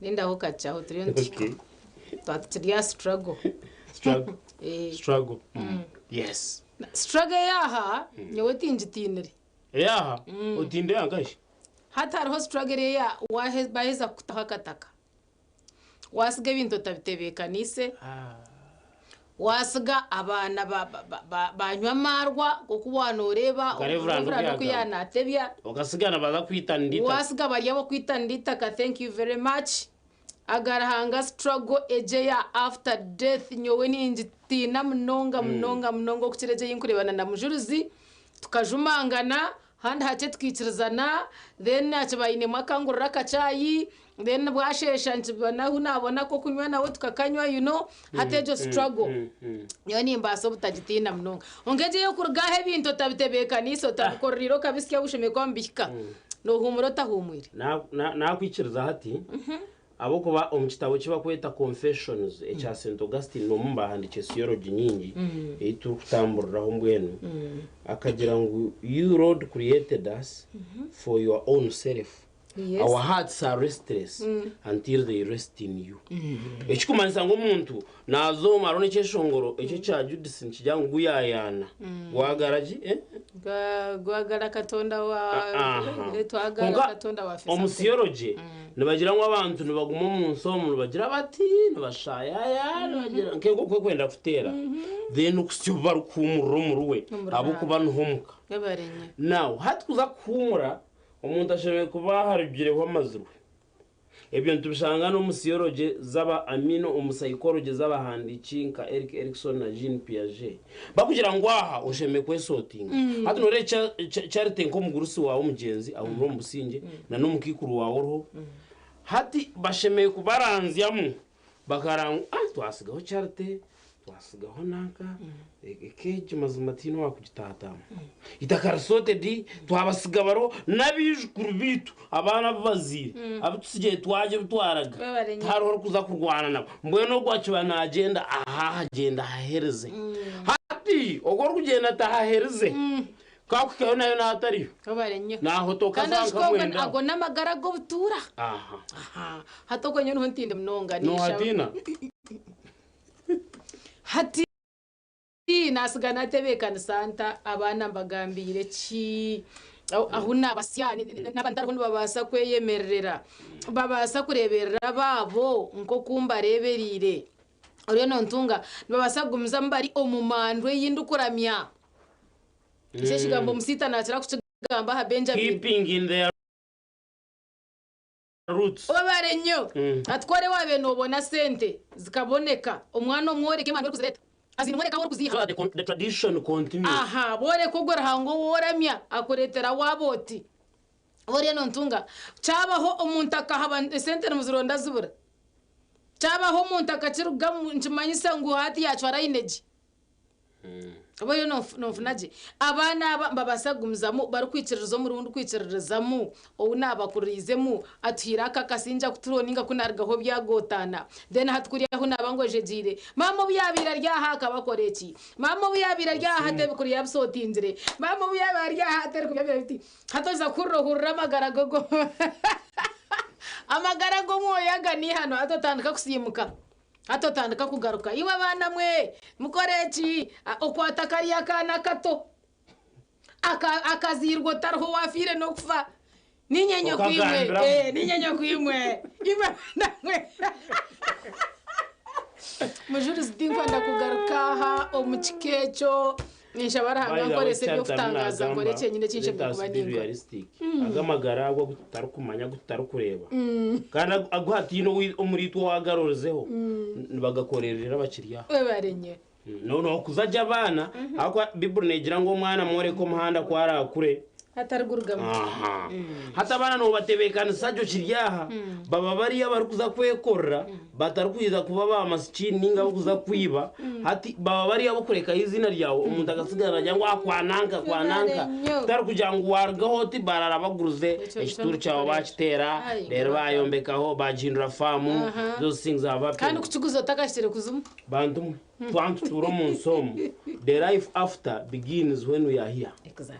Nenda ho kachaho turiyo twatiriya struggle. Struggle. Yes. Struggle yaha nyewe tinjitinire. Yaha utinde yangaje. Hata hariho struggle ya baheza kutahakataka. Wasiga ibintu tabitebekanise. Wasiga abana banywa marwa kukuwana ureba ukuvura kuyana tebya ugasigana baza kwitandita wasiga bariyo kwitandita ka thank you very much agarahanga struggle ejeya after death nyowe ninjitina mnonga kukireje yinkurebana na mujuruzi tukajumangana handi hace twikirizana then acabayine makangurura kacayi then bwashesha ncibana hunabona ko kunywa nawe tukakanywa hatejo struggle yo nimbaso butagitina mnonga ongeje yo kurgahe bintu tabitebeka niso tabukoriro kabisya bushime kwambika no humuro tahumwire na kwikiriza hati abo kuba omukitabo kiba kweta Confessions echa St Augustine no mumbahandike theology nyingi etu kutamburiraho mbwenu akagira ngo you Lord created us for your own self. Yes. Our hearts are restless until they rest in you. Ekikumanisa ngo umuntu nazo marone cyeshongoro ecyo cya Judas nkijyango guyayana gwagaraji gwagara katonda wa twagara katonda wa fisa omusiyology nibagira ngo abantu nibaguma mu nsomo bagira bati nibashayaya nibagira nkego kwenda kutera then ukusyoba rukumuro muruwe abo kubanhumuka yabarenye now hatuza kumura umuntu ashobora kuba harigireho amazuru ebyo ntubishanga no musiyology zaba amino umusayikology zaba handiki nka Eric Erikson na Jean Piaget bakugira ngo aha usheme kwesotinga hati nore charity nko mugurusi wawe umugenzi aho no musinge na no mukikuru wawe roho hati bashemeye kubaranzyamu bakaranga twasigaho charity twasigaho nanka ekeje mazumatino wakugitata itakarasote di twabasigabaro nabijukuru bitu abana bazire abutsigeye twaje bitwaraga haro kuza kurwana nabo mbwe no gwacibana agenda agenda hahereze hati ogor kugenda tahahereze kakukayo nayo natari babarenye naho tokazanga mwenda ago namagara go butura hatoko nyo ntinde mnonganisha no hatina hati nasigana tebekana santa abana mbagambire ki ahuna basyani n'abandaro babasa kweyemerera babasa kureberera babo nko kumba reberire uriyo nontunga babasa gumza mbari omumandwe yindukuramya ise shigambo musita nakira kucigamba ha Benjamin keeping in their roots babarenyo atware wabe nobona sente zikaboneka umwana omworeke manje kuzireta azinumureka wori kuziha the tradition continues bore kugora hango woramya akoretera waboti bore nontunga cabaho umuntu akahaba sente muzironda zibura cabaho umuntu akaciruga ncimanyisa ngo hati yacwara ineji boyo nofunaje abana babasagumzamu bari kwicirizo mu rundi kwicirizamu ou nabakurizemu atwiraka kasinja kuturoninga kunargaho byagotana then hatkuriyaho nabangoje jire mama buyabira ryahaka bakoreki mama buyabira ryahate bikuri yabsotinzire mama buyabira ryahate kubya biti hatoza kurohurra magaragogo amagarago moyaga ni hano atotandika kusimuka atotandika kugaruka iwe bana mwe mukoreki okwatakariya kana kato akazirwo tarho wafire no kufa ninyenyo kwimwe ninyenyo kwimwe iwe bana mwe mujuru zidingwa ndakugaruka ha omukikecho nishabara hanga korese byo kutangaza ngo reke nyine cinje kuba ningo agamagara agwa gutarukumanya gutarukureba kandi aguhatino umurito wagarorezeho bagakorerera abakiriya barenye no kuzajya abana akwa Bible negira ngo mwana more ko muhanda kwara kure hatarugurugamo hata abana no batebekana sajo kiryaha baba bari abari kuza kwekorra batarukwiza kuba bamasikini ninga kuza kwiba hati baba bari abo kureka izina ryawo umuntu agasigara cyangwa akwananka tar kujangu wargaho ti barara baguruze ekituru cyawo bakitera rero bayombekaho bajindura famu those things are kandi kuciguzo takashire kuzumu bantu twantu turo mu nsomo the life after begins when we are here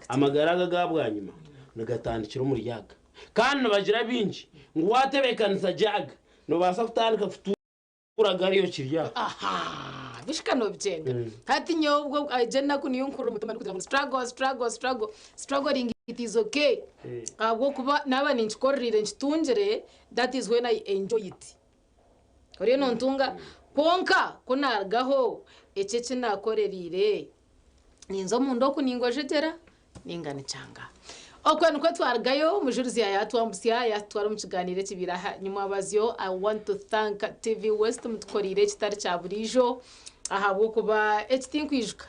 amagaraga gabwanyuma nagatandikira umuryaga kandi bagira binji ngo watebekanisa jaga no basa kutandika kutura gari yo kirya aha bishikano byenda hati nyobwo agenda kuniyo nkuru mutuma kugira struggling it is okay abwo kuba naba ninchikorrire nchitungire that is when I enjoy it ori no ntunga konka kunargaho ecece nakorerire ninzo mundo kuningojetera ningane cyanga okwenu ko twargayo mujurizi yatwambusiya yatwara mu kiganiro kibiraha nyuma bazyo. I want to thank TV West mutkorire kitari cya burijo ahabwo kuba ekitinkw'ijuka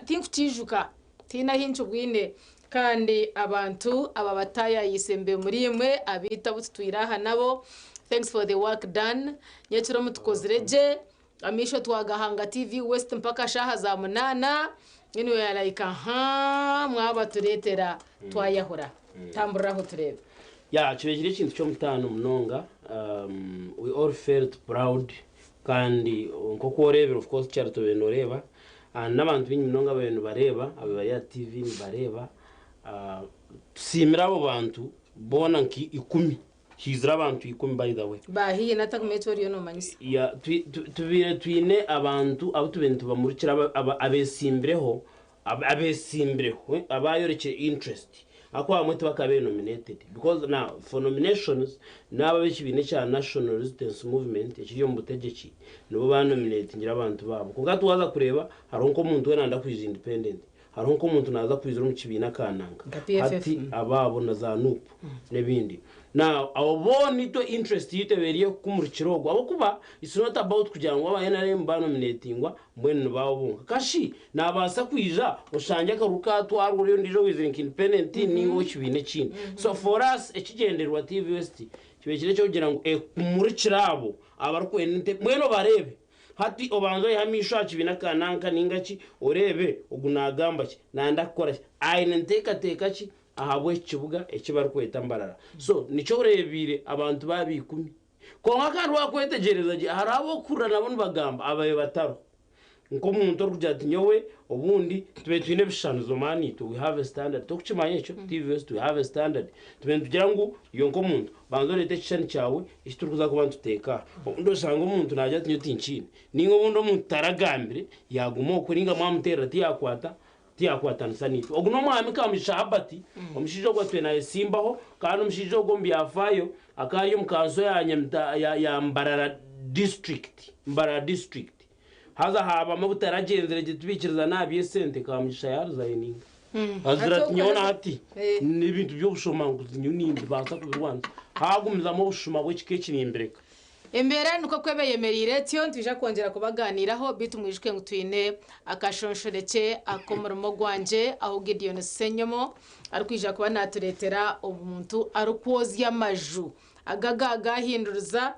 tinkutijuka tina hincho bwine kandi abantu aba bataya yisembe muri imwe abita butwiraha nabo. Thanks for the work done. Nyekiro mutukozireje amisho twagahanga TV West mpaka shaha za munana ino ya like mwaba turetera twayahura tamburaho turebe ya kibegire ikintu cyo mutano munonga. We all felt proud kandi nko kurebera of course cyari tubenoreba n'abantu b'inyimunonga abantu bareba abari ya TV bareba tusimira abo bantu bona nki 10 hizira abantu 10 by the way bahiye natakumetoriyo no manyisi ya tubire twine abantu abo tubentu bamurikira abesimbireho abayoreke interest akwa amwe bakabe nominated because now for nominations naba bekibine cya National Resistance Movement ekiriyo mutegeki nibo ba nominate ngira abantu babo kuko tuwaza kureba haronko umuntu wenanda kwiza independent haronko umuntu naza kwizira mu kibina kananga ati ababo na za nupu nebindi. Now abo nito interest yiteberiye kumurikirogwa abo kuba it's not about kugira ngo aba NRM ba nominatingwa mbwene bawo bunga kashi nabasa kwija ushanje akaruka twaruriyo ndijo wizira independent niwo kibine kindi. So for us ekigenderwa TV West kibekire cyo kugira ngo kumurikirabo abarkwene mweno barebe hati obanzo yamisha kibina kananka ningaki urebe ugunagamba ki nandakora ainenteka teka ki ahabwe kibuga ekibari kweta mbarara. So nico urebire abantu babikumi ko nkakarwa kwetegereza harabo kurana nabo bagamba abaye bataro nko umuntu orujya ati nyowe ubundi tube twine bishanuzo mani to we have a standard to kuchimanye cyo TV West to have a standard tube tugira ngo iyo nko umuntu banzo lete cyane cyawe ishituruza kubantu teka ndo sanga umuntu najya tinyo tinchine ningo bundo mutaragambire yagumo kuringa mwamutera tiyakwata nsanito oguno mwami kamisha habati omushijo gwatwe na Simbaho kandi omushijo gombi yafayo akayo mkanso ya Mbarara district haza haba mabutaragendere gitubikiriza nabiye sente kamisha yaruzayininga azira nyona ati n'ibintu byo bushomanguzi nyunindi basa kubirwanza hagumiza mu bushuma bw'ikeke nimbereka embere nuko kwebeyemerire tiyo ntuje kongera kubaganiraho bitumwijwe ngutwine akashonshoreke akomurimo gwanje aho Gideon Senyomo arikwija kuba naturetera umuntu arukwozi y'amaju agaga hinduruza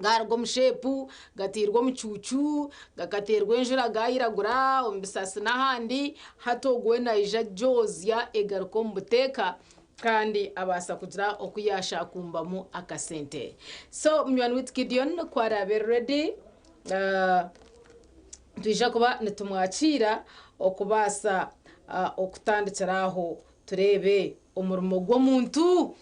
gargo mushepu gatirwa mucucu gakaterwa enjura gayiragura ombisasi nahandi hatogwe na ija Jozia egaruko mbuteka kandi abasa kugira okuyasha kumbamu akasente. So mnywan with Gideon kwarabe ready tuje kuba nitumwakira okubasa okutandikiraho turebe umurimo gw'omuntu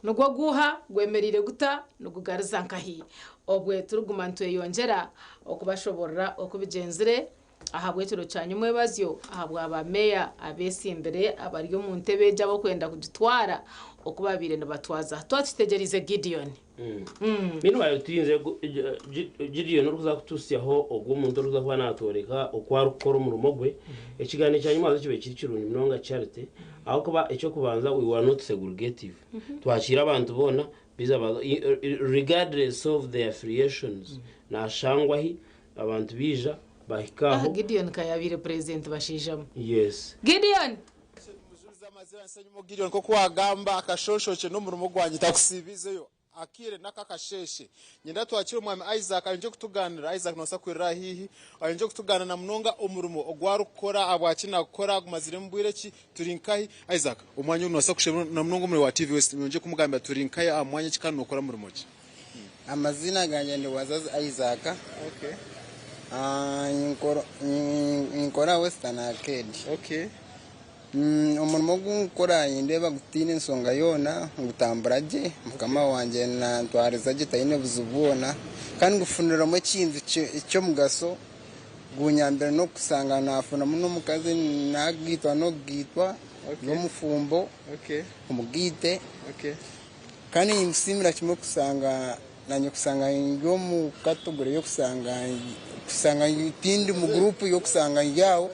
nugwa guha gwemerire guta nugugariza nkahi obwe turugumantwe yongera okubashobora okubigenzire ahabwe turo cyanye mwebazyo ahabwa abameya abesimbere abaryo mu ntebe jabo kwenda kugitwara okubabire nabatwaza twatitegerize Gideon mino bayo tinze Gideon uruza kutusyaho ogwo muntu uruza kwa natoreka okwara ukora umurumo gwe ekigane cyanye maze kibe kiri kirundi minonga charity aho kuba icyo kubanza we were not segregative twakira abantu bona biza regardless of their affiliations na shangwahi abantu bija bahikaho Gideon kayabire president bashijamo yes Gideon muzuza amazina nsanyu Gideon ko kwagamba akashoshoche no murumo gwanje takusibizeyo akire nakakasheshe nyenda twakira umwami Isaac arinje kutuganira Isaac nosa kwirira hihi arinje kutugana na munonga umurumo ogwarukora abakina gukora gumazire mbwire ki turinkahi Isaac umwanya nosa kushema na munonga muri wa TV West nje kumugamba turinkahi amwanya kikano ukora murumo ki amazina ganje ndi wazazi Isaac okay inkora Western Arcade. Okay. umurimo gukora indeba gutine nsonga yona ngutambura je mukama wanje na ntwariza gitayine buzubona kandi gufuniramo kinzi icyo mugaso gunyambere no kusanga nafuna muno mukazi nagitwa no gitwa no mufumbo umugite kandi imsimira kimwe kusanga nanyo kusanga ngo mu katogore yo kusanga itindi mu group yo kusanga yawo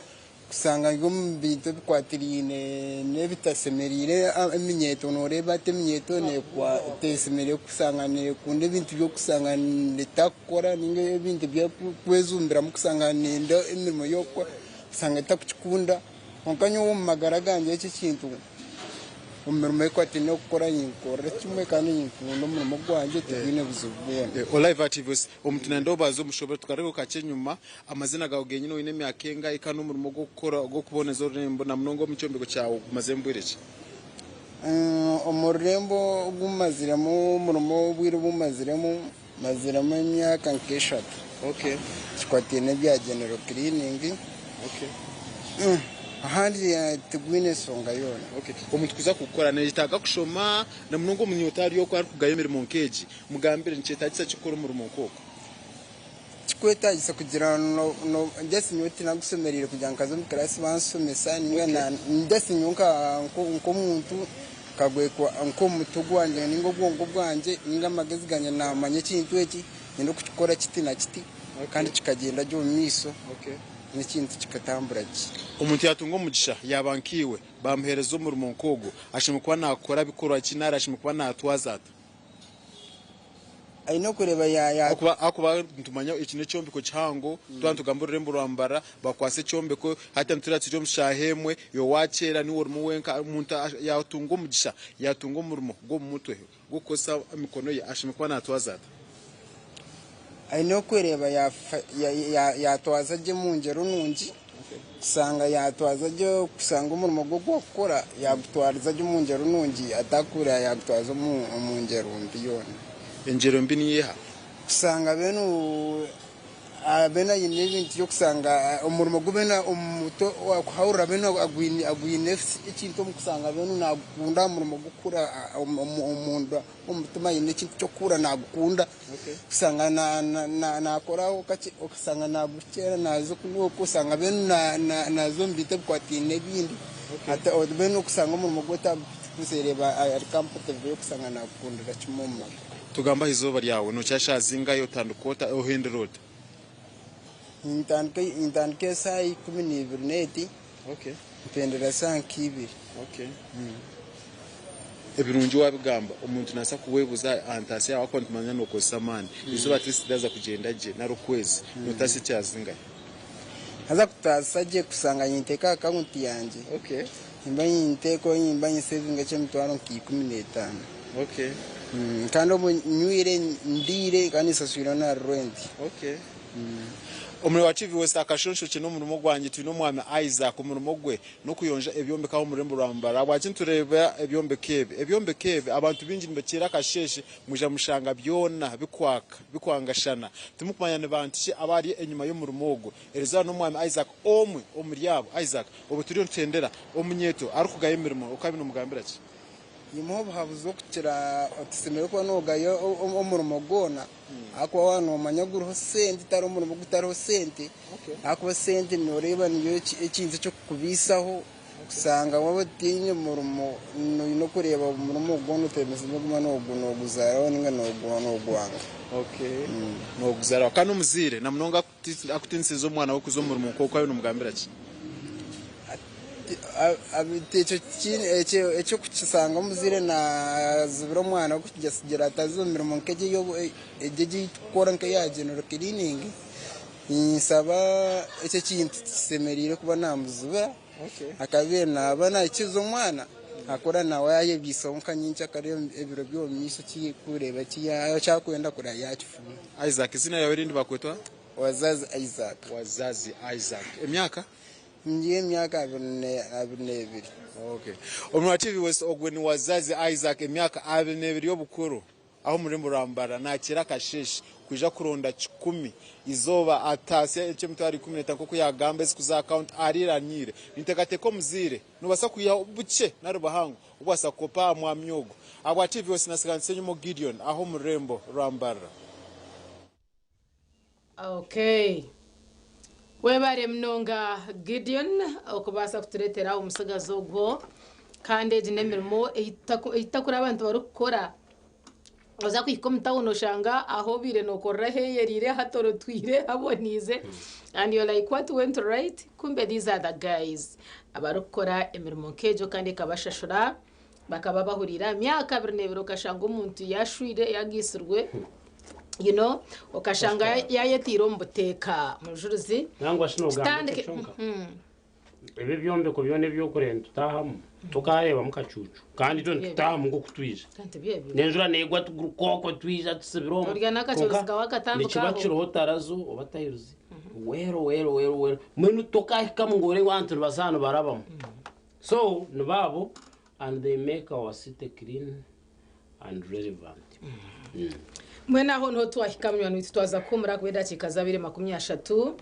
kusanga ngo mbito bikwatirine ne bitasemerire iminyeto noreba teminyeto ne kwa tesemerire kusanga ne kunde bintu byo kusanga netakora ninge bintu byo kwezumbira mu kusanga nendo imirimo yo kusanga takukunda onkanyo wo magara ganje iki kintu umurimo kwati no gukora yinkora kimwe kandi yinkundo umurimo gwanje tubine buzubone Olive Activist umutuna ndobazo mushobora tukarego kace nyuma amazina gawe genye no ine myakenga ikano umurimo go gukora go kuboneza urembo na mnongo mucyombeko cyawo mazembwireke umurembo gumaziramo umurimo bwira maziramo imyaka nkeshatu twati ne bya general cleaning ahandi tugwine songa yona umuntu kuza gukora nitaka kushoma na mnongo munyotari yo kwari kugayemera mu nkeji mugambire ncetagisa cikora umurimo koko kikwetagisa kugira no ndese nyoti nagusomerire kugira nkazo mu class bansomesa ninga na ndese nyunka nko muntu kagwekwa nko mutugu wanje ningo bwongo bwanje ninga magezi ganya namanye kintu eki nindo kukikora kiti na kiti kandi kikagenda cyo miso n'ikintu kikatambura ki umuntu yatunga umugisha yabankiwe bamuhereza umurimo nkogo ashimwe kuba nakora bikora kinara ashimwe kuba natwazata aino kureba akuba ntumanya ikintu cyombiko cyango twantugamba urembo rwambara bakwase cyombeko hata mturatsi cyo mushahemwe yo wacera ni urimo wenka umuntu yatunga umugisha yatunga umurimo go mumutwe gukosa imikono ye ashimwe kuba natwazata aino kureba yatwaza je mu ngero nungi kusanga yatwaza je kusanga umurimo go gukora yagutwariza je mu ngero nungi atakura yagutwaza mu ngero mbiyone ingero mbi niyeha kusanga beno abena yine bintu cyo kusanga umurimo gubena umuto wakuhaura beno agwine ikintu kusanga beno nagukunda umurimo gukura umuntu umutuma yine ikintu cyo kura nagukunda kusanga nakoraho kake ukusanga nagukera nazo kusanga beno nazo mbite kwatine bindi ata beno kusanga umurimo gota kusereba ari comfortable yo kusanga nagukunda kimumma tugamba izuba ryawe no cyashazinga yo tandukota ohende road intanke sai 12 neti mpendera sankibiri ebirungi wabigamba umuntu nasa kuwebuza antasi yawe akontumanya no kosamani izuba tisidaza kugenda je narukwezi notasi cyazinga haza kutasaje kusanga yinteka account yanje imba yinteko imba yisevinga cy'emitwaro 15 kandi nyuire ndire kandi saswira na rent umwe wachivi wese akashonsho kino umurimo gwanje tino mwami Isaac umurimo gwe no kuyonja ebyombe kaho umurembo rambara wakintureba ebyombe kebe abantu bingi mbekira kasheshe muja mushanga byona bikwangashana tumukumanyane bantu abari enyuma y'umurimo gwe eriza no mwami Isaac omwe omuriyabo Isaac obuturiyo ntendera omunyeto arukugaye imirimo ukabino mugambira ki yimo bahabuzo kukira atusemere ko nogayo umurimo gona akwa wano manyaguru sente taro umurimo gutaro sente akwa sente noreba niyo ikinze cyo kubisaho kusanga wabatinye umurimo no kureba umurimo gono temeze nguma no guzaraho ninga no gwanga no guzaraho kandi umuzire na mnonga akutinsiza umwana wo kuzo umurimo koko ayo numugambira ki abitecho kine echo kucisanga muzire na zibiro mwana kujyasigera atazumira mu nkeje yo ejeje ikora nke ya general cleaning insaba icyo kintu kisemerire kuba namuzubira akabena abana ikizo mwana akora nawe yaye bisonka nyinshi akariyo ebiro byo myisho kikureba kiya cyakwenda kura yakifu Isaac izina yawe rindi bakwetwa wazazi Isaac emyaka Ndiye myaka 22 umwativi wese ogweni wazazi Isaac emyaka 22 yo bukuru aho muri Murambara nakira kasheshe kuja kuronda 10 izoba atasi icyo mutari 10 ko kuyagamba kuza account ariranyire nitekate ko muzire nubasa kuya buce narubahango ubasa kopa mwa myogo abo TV wose nasiganse nyumo Gideon aho murembo Rambara. Okay, webare mnonga Gideon okubasa kuturetera umusigazo go kandi jinemirimo itakura abantu barukora oza kwikomta unoshanga aho bire nokorra heyerire hatoro twire abonize and you're like what went right kumbe these are the guys abarukora emirimo kejo kandi kabashashura bakaba bahurira myaka 2 ukashanga umuntu yashwire yagisirwe you know ukashanga yayetiro mbuteka mujuruzi nangwa shinoganda ibi byombe ko byone byo kurenda tutahamu tukareba mukacucu kandi tone tutahamu ngo kutwije nenjura negwa tugukoko twija tusibiroma urya nakacuruzi kawagatandukana nikibaciro hotarazo obatayiruzi wero mwenu tokahika mungore wantu bazano barabamo so nbabo and they make our city clean and relevant mwena ho no twahikamywa nitwaza kumura kweda kikaza 230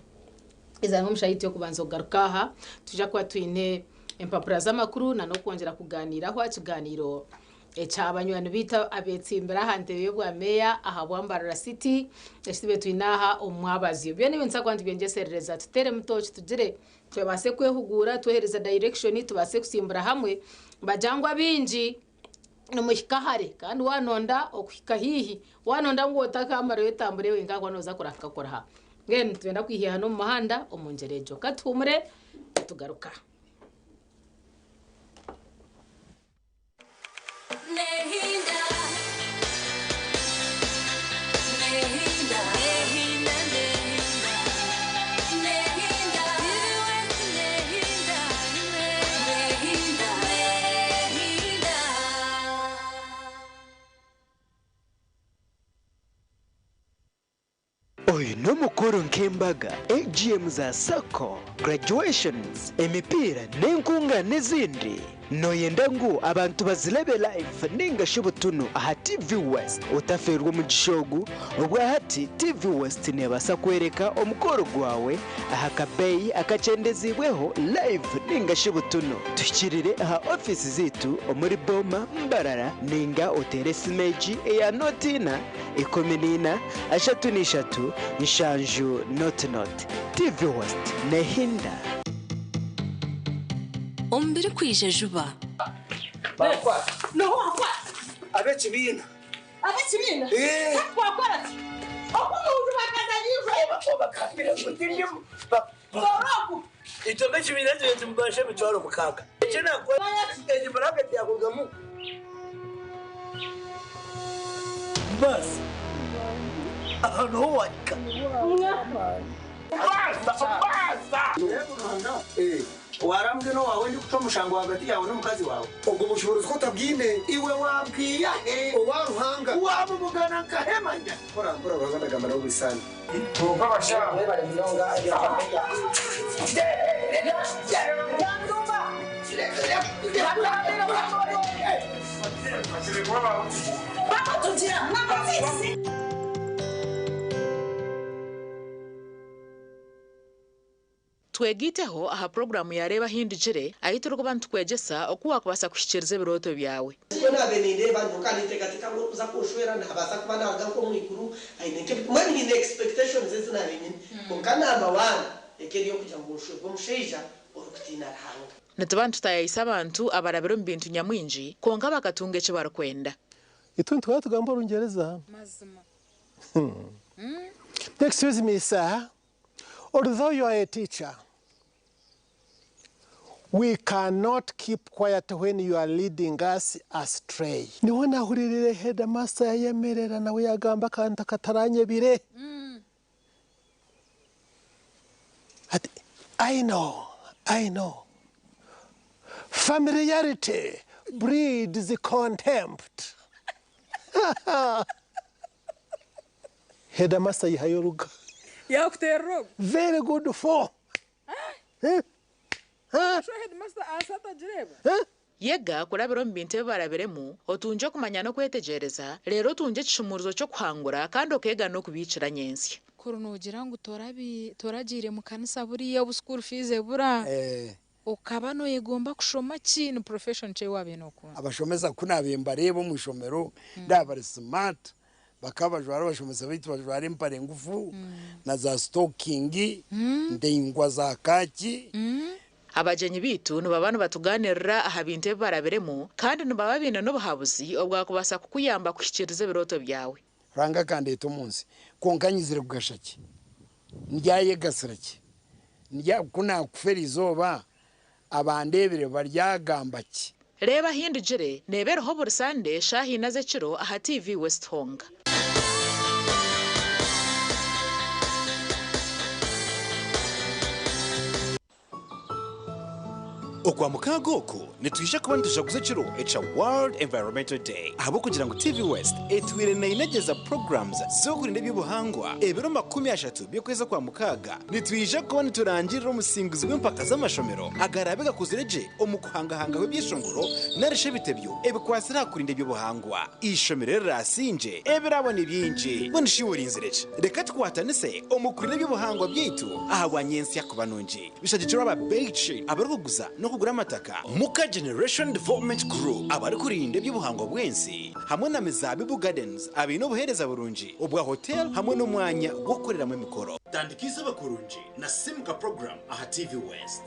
izango mushayiti yo kubanza kugarukaha tuja kwa twine empapura z'amakuru na no kongera kuganira aho akiganiro cy'abanywano bita abetsimbira hante yo bwa meya ahabwambara city esibe twinaha umwabazi byo niwe nsa kwandi byengeserereza tutere mutochi tugire twebase kwehugura twohereza direction tubase kusimbura hamwe bajangwa binji no muhikahare kandi wanonda okuhika hihi wanonda ngo takamara yetambure wenga kwanoza kuraka koraha ngene twenda kwihiha no muhanda omungerejo katumure tugaruka Oyu no mukuru nk'embaga AGM za Sako graduations emipira n'enkunga n'izindi noyenda ngo abantu bazilebe live ninga shibutunu aha TV West utaferwa mu gishogu ubwa hati TV West nebasa kwereka omukoro gwawe aha kabeyi akacendezibweho live ninga shibutunu tukirire aha office zitu omuri Boma Mbarara ninga otere simeji ya notina ikominina ashatu nishatu nshanju not TV West nehinda ombere kwije juba bakwa no wakwa abekibina wakora okumuntu bakazaliva bakakira mutindi boroku ito bekibina cyo mbashe bitwaro mukaka cyena ko eje bracket yakugamu bas aho waka warambwe no wawe ndi kuca mushango hagati yawe n'umukazi wawe ubwo bushobozi ko tabwine iwe wabwiya waruhanga wabumugana kahemanya kora uraganda gamara ubisana tuva bashaka bari minonga ya twegiteho aha programu yareba hindujire ahitoro ko bantu kwegesa okuwa kubasa kushikiriza biroto byawe nabeninde bantu kandi tekatika ngo kuza kushwera nabasa kubana ko mwikuru aineke mwani ine expectations zina nyinyi kokana abawana ekeriyo kujya ngo ushwe bomusheja orukutina hanga natabantu tayisa abantu abarabiro mbintu nyamwinji konga bakatunga cyo barakwenda ituntu twatugamba rungereza mazima excuse me sir, although you are a teacher, we cannot keep quiet when you are leading us astray. Niwe nahuririre headmaster yemerera nawe yagamba kanta kataranye bire. I know. Familiarity breeds contempt. Headmaster yihayoruga. Very good for. Show headmaster asata jireba. yega kurabiro mbinte barabiremu otunje kumanya no kwetegereza rero tunje kishumuruzo cyo kwangura kandi okega no kubicira nyensi kurunugira ngo toragire mu kanisa buriya bu school fees bura ukaba no yegomba kushoma kintu profession cye wabe no kunza abashomeza kunabemba rebo mu shomero ndabari smart bakabajwara bashomeza bitu bajwara impare ngufu na za stocking ndengwa za kaki abajenyi bitu nubabana batuganirira ahabinte barabiremu kandi nubababina no buhabuzi obwakubasa kukuyamba kwikirize biroto byawe ranga kandi eto konkanyizire kugashaki ndyaye gasiraki ndya kuna kufera izoba abandebere baryagambaki reba hindujire nebereho buri Sunday shahi naze kiro aha TV West Honga Okwa mukagoko nitwisha kubana tushakuze kiro echa World Environmental Day ahabo kugira ngo TV West etwire na inageza programs zo kurinda by'ubuhangwa ebiro 30 byo kweza kwa mukaga nitwisha kubana turangirira umusingizi w'impaka z'amashomero agarabega kuzireje omukuhangahanga w'ibyishongoro narishe bitebyo ebikwasira kurinda by'ubuhangwa ishomero rasinje ebirabona ibyinje bonishiwuri inzireje reka twatanise omukurinde by'ubuhangwa byitu ahabwanyensi yakubanonje bishagiciro aba beige abaruguza no kugura amataka Muka Generation Development Group abari kurinde by'ubuhangwa bwensi hamwe na Mizabibu Gardens abino buhereza burunji ubwa hotel hamwe n'umwanya wo gukoreramo imikoro tandikisa bakurunji na Simka program aha TV West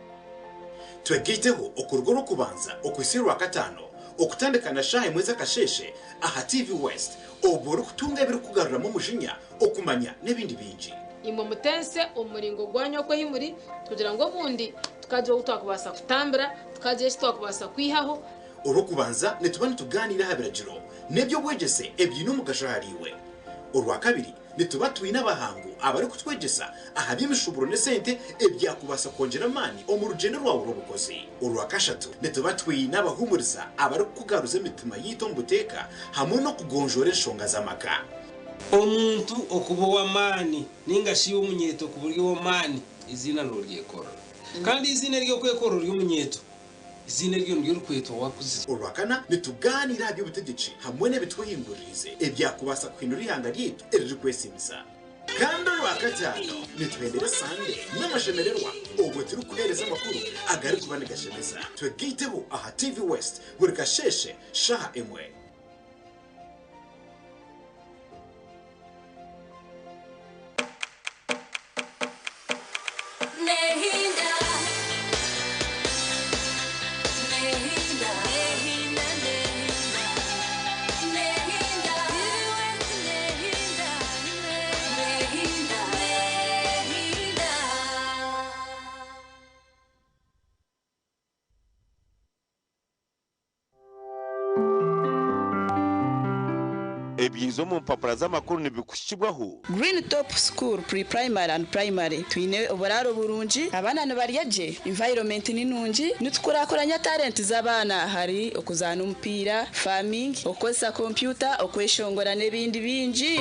twegiteho okurgo no kubanza okwisirwa katano okutandikana shahe mweza kasheshe aha TV West oboro kutunga ibiri kugaruramo umujinya okumanya n'ibindi binji imwe mutense umuringo gwanyo ko himuri kugira ngo bundi tukaje utwakubasa kutambira tukaje twakubasa kwihaho urukubanza netubana tuganira habiragiro nebyo bwegese ebyino mugashahariwe urwa kabiri netubatuye n'abahangu abari kutwegesa ahabyimishuburo ne sente ebyakubasa kongera mani omurugendo rwa urubukozi urwa kashatu netubatuye n'abahumuriza abari kugaruza imitima yito mbuteka hamwe no kugonjora inshonga z'amaka omuntu okubo wa mani ningashi umunyeto ku buryo wa mani izina n'uryekora kandi izina ryo kwekora ry'umunyeto izina ryo ry'urukweto wakuze urwakana nituganira byo butegeci hamwe n'ebitwihindurize ebyakubasa kwinura ihanga ryitu erije kwesimisa kandi urwakatano nitwendere Sunday n'amashemererwa ubwo turi kuhereza amakuru agari kubandikashemeza twegiteho aha TV West buri kasheshe shaha emwe ebyinzo mu mpapuro z'amakuru nibikushibwaho Green Top School Pre-Primary and Primary twine oboraro burungi abana nibaryaje environment ninungi nitukorakoranya talent z'abana hari okuzana umupira farming okosa computer okweshongora nebindi bingi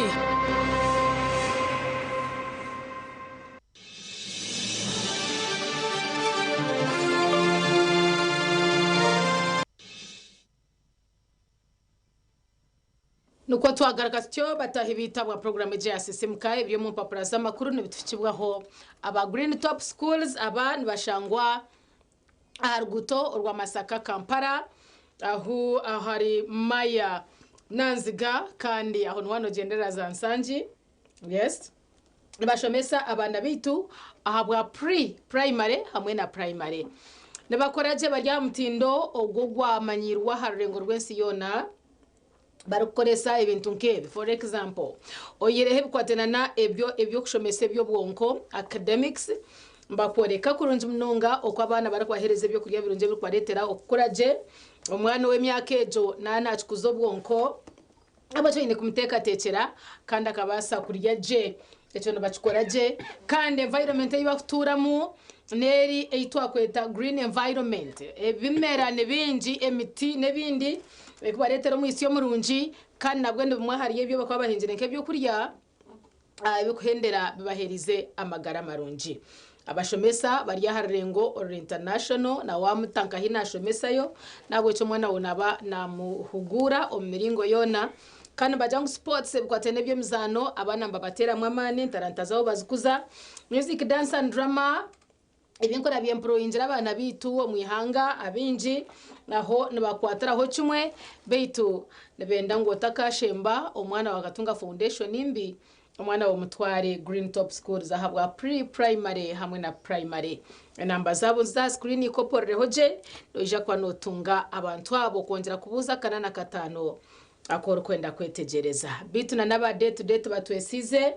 nuko twagaragaza cyo batahi bitabwa programme ya SSMK ibyo mu mpapuro z'amakuru nibitufikibwaho aba Green Top Schools aba nibashangwa Arguto urwa Masaka Kampala aho hari Maya Nanziga kandi aho nwano gendera za Nsangi yes nibashomesa abana bitu ahabwa primary hamwe na primary nibakoraje barya mutindo ogugwa manyirwa harengo rwensi yona barukoresa ibintu nkebe for example oyirehe bikwatenana ebyo kushomesa ebyo bwonko academics mbakoreka kurunje munonga okwabana barakwahereza ebyo kurya birunje bikwaretera okuraje omwana w'emyaka ejo nana kikuzo bwonko abacho ine kumuteka tekera kandi akabasa kurya je echo no bachikora je kandi environment yibakuturamo neri eitwa kweta green environment ebimera nebingi emiti nebindi ekubaretera mu isi yo murungi kandi nabwende bumwahariye ibyo bakaba bahinjire nk'ebyo kurya bikuhendera bibaherize amagara marungi abashomesa bari harengo or international na wamutanka hina shomesayo nabwo cyo mwana wonaba namuhugura omiringo yona kandi bajang sports bkwatene byo mizano abana mbabatera mwamane taranta zabo bazikuza music dance and drama ibinkora byempro injira abana bitu omwihanga abinji naho nibakwatiraho kimwe beitu nibenda ngo takashemba omwana wagatunga foundation imbi omwana wo mutware Green Top School zahabwa pre-primary hamwe na primary namba zabo za screen ikoporeho je doja kwa notunga abantu abo kongera kubuza kanana katano akora kwenda kwetegereza bitu na naba day to day batwesize